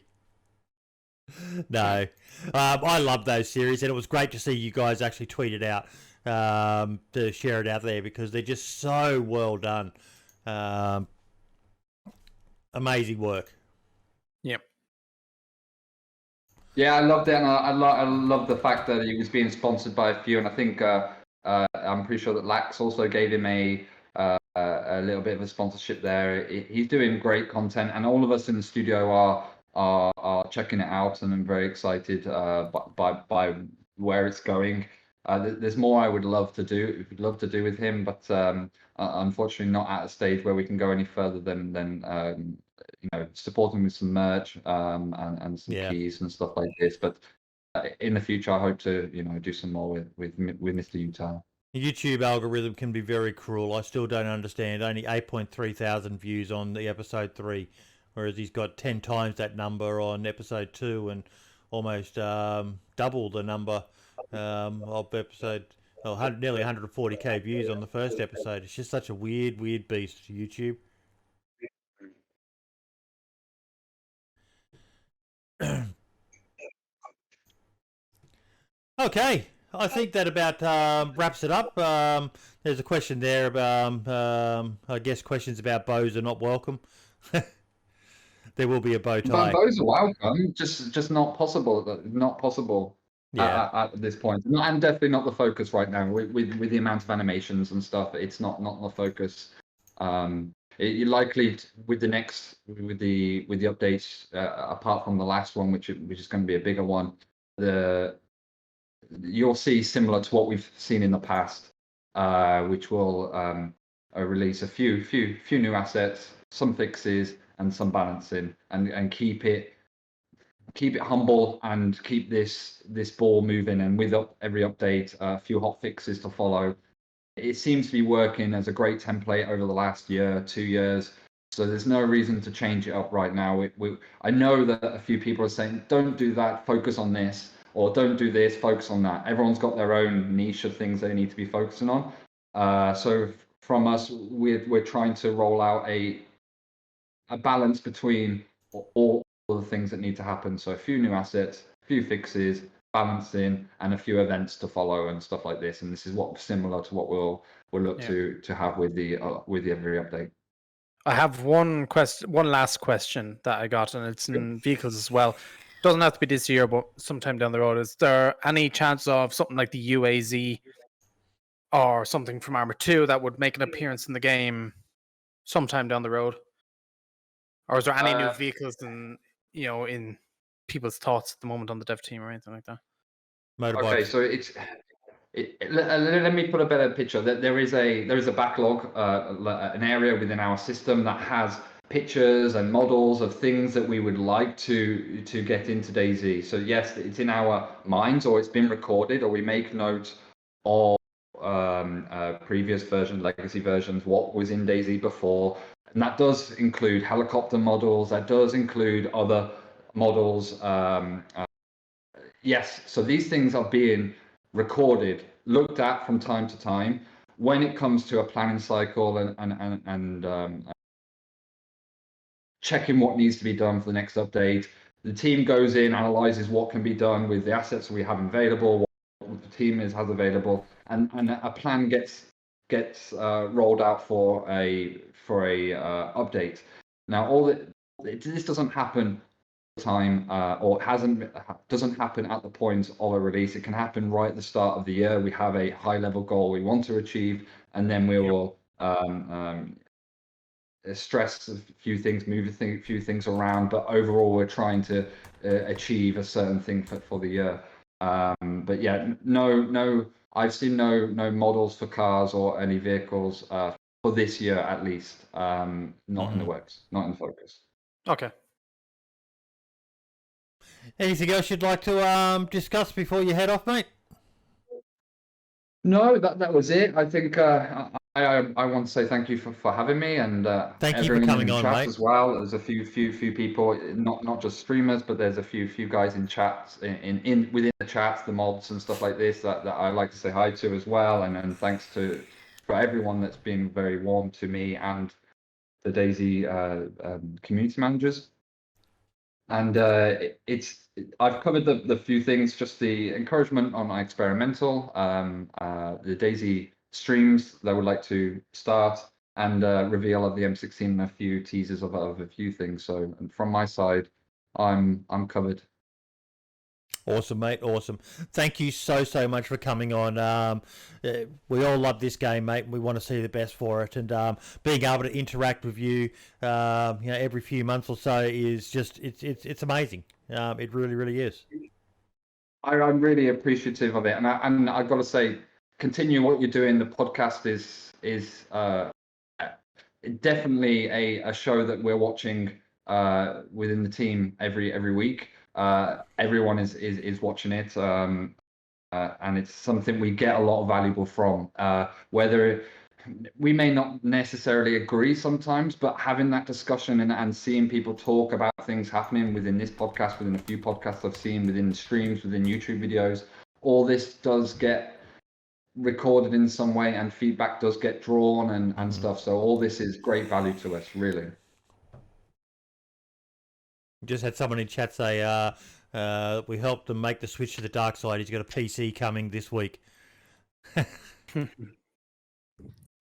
Speaker 1: No. I love those series, and it was great to see you guys actually tweet it out to share it out there, because they're just so well done. Amazing work.
Speaker 3: Yep.
Speaker 2: Yeah, I loved it, and I love the fact that he was being sponsored by a few, and I think I'm pretty sure that Lax also gave him a a little bit of a sponsorship there. He's doing great content, and all of us in the studio are checking it out, and I'm very excited by where it's going. There's more I would love to do with him, but unfortunately not at a stage where we can go any further than support him with some merch and some keys and stuff like this. But in the future, I hope to do some more with Mr. Utah.
Speaker 1: The YouTube algorithm can be very cruel. I still don't understand. Only 8.3 thousand views on the episode 3, whereas he's got 10 times that number on episode 2 and almost double the number of episode. Nearly 140k views on the first episode. It's just such a weird beast, YouTube. Okay. I think that about wraps it up. There's a question there about, I guess, questions about bows are not welcome. There will be a bow tie.
Speaker 2: Bows are welcome, just not possible. Not possible.
Speaker 1: Yeah.
Speaker 2: At this point, and definitely not the focus right now. With the amount of animations and stuff, it's not the focus. You're likely with the updates, apart from the last one, which is going to be a bigger one. You'll see similar to what we've seen in the past, which will release a few new assets, some fixes, and some balancing, and keep it humble and keep this ball moving. And with every update, a few hot fixes to follow. It seems to be working as a great template over the last year, 2 years. So there's no reason to change it up right now. I know that a few people are saying, don't do that, focus on this, or don't do this, focus on that. Everyone's got their own niche of things they need to be focusing on. So from us, we're trying to roll out a balance between all the things that need to happen. So a few new assets, a few fixes, balancing, and a few events to follow and stuff like this. And this is similar to what we'll look to have with the every update.
Speaker 3: I have one last question that I got, and it's in vehicles as well. Doesn't have to be this year, but sometime down the road. Is there any chance of something like the UAZ or something from Armour 2 that would make an appearance in the game sometime down the road? Or is there any new vehicles in people's thoughts at the moment on the dev team or anything like that?
Speaker 1: Motorbikes.
Speaker 2: Okay, so let me put a better picture. There is a backlog, an area within our system that has pictures and models of things that we would like to get into DayZ. So yes, it's in our minds, or it's been recorded, or we make note of previous versions, legacy versions, what was in DayZ before. And that does include helicopter models, that does include other models. Yes, so these things are being recorded, looked at from time to time. When it comes to a planning cycle and checking what needs to be done for the next update, the team goes in, analyzes what can be done with the assets we have available, what the team has available, and a plan gets rolled out for a update. Now, this doesn't happen time or doesn't happen at the point of a release. It can happen right at the start of the year. We have a high level goal we want to achieve, and then we will stress a few things, move a few things around, but overall we're trying to achieve a certain thing for the year. But yeah, no, I've seen no models for cars or any vehicles for this year at least. Not in the works, not in focus.
Speaker 3: Okay.
Speaker 1: Anything else you'd like to discuss before you head off, mate?
Speaker 2: No, that was it. I think I want to say thank you for having me, and
Speaker 1: thank you for coming on, mate.
Speaker 2: As well. There's a few people, not just streamers, but there's a few guys in chats within the chats, the mods and stuff like this that I like to say hi to as well. And thanks for everyone that's been very warm to me and the DayZ community managers. And I've covered the few things, just the encouragement on experimental, the DayZ streams that I would like to start, and reveal of the M16 and a few teasers of a few things. So from my side, I'm covered.
Speaker 1: Awesome, mate. Awesome. Thank you so much for coming on. We all love this game, mate. We want to see the best for it, and being able to interact with you, every few months or so is just it's amazing. It really is.
Speaker 2: I'm really appreciative of it, and I've got to say, continue what you're doing. The podcast is definitely a show that we're watching within the team every week. Everyone is watching it, and it's something we get a lot of valuable from. Whether we may not necessarily agree sometimes, but having that discussion and seeing people talk about things happening within this podcast, within a few podcasts I've seen, within streams, within YouTube videos, all this does get recorded in some way, and feedback does get drawn and stuff. So all this is great value to us, really.
Speaker 1: Just had someone in chat say we helped them make the switch to the dark side. He's got a PC coming this week.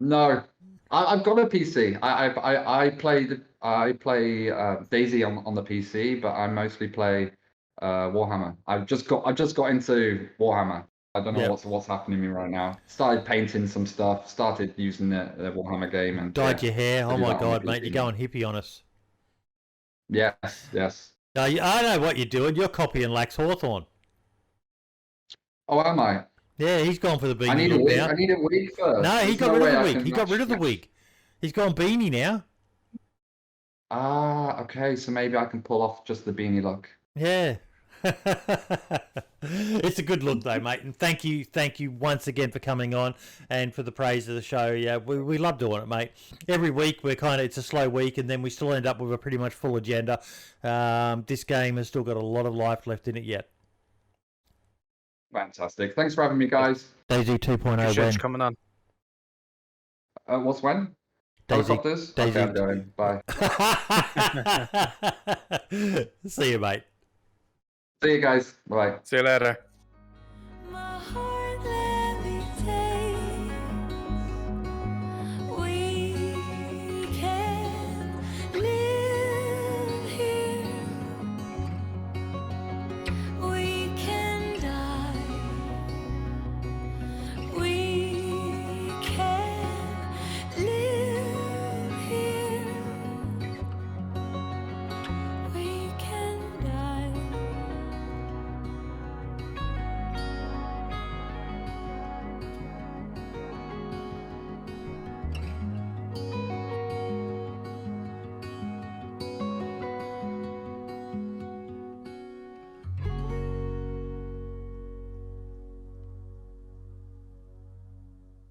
Speaker 2: No, I've got a PC. I play DayZ on the PC, but I mostly play Warhammer. I've just got into Warhammer. I don't know what's happening to me right now. Started painting some stuff. Started using the Warhammer game and
Speaker 1: dyed your hair. Oh my god, mate! You're
Speaker 2: now.
Speaker 1: going hippie on us.
Speaker 2: Yes.
Speaker 1: I know what you're doing. You're copying Lax Hawthorne.
Speaker 2: Oh, am I?
Speaker 1: Yeah, he's gone for the beanie
Speaker 2: I need a
Speaker 1: look
Speaker 2: wig.
Speaker 1: now.
Speaker 2: I need a wig first.
Speaker 1: No, he got rid of the wig. He got rid of the wig. He's gone beanie now.
Speaker 2: Ah, okay. So maybe I can pull off just the beanie look.
Speaker 1: Yeah. It's a good look though, mate. And thank you once again for coming on and for the praise of the show. Yeah, we love doing it, mate. Every week it's a slow week, and then we still end up with a pretty much full agenda. This game has still got a lot of life left in it yet.
Speaker 2: Fantastic. Thanks for having me, guys.
Speaker 1: DayZ 2.0 when?
Speaker 3: Coming on.
Speaker 2: What's when?
Speaker 1: DayZ.
Speaker 2: Helicopters? Okay, I'm going. Bye.
Speaker 1: See you, mate.
Speaker 2: See you guys. Bye.
Speaker 3: See you later.
Speaker 4: My heart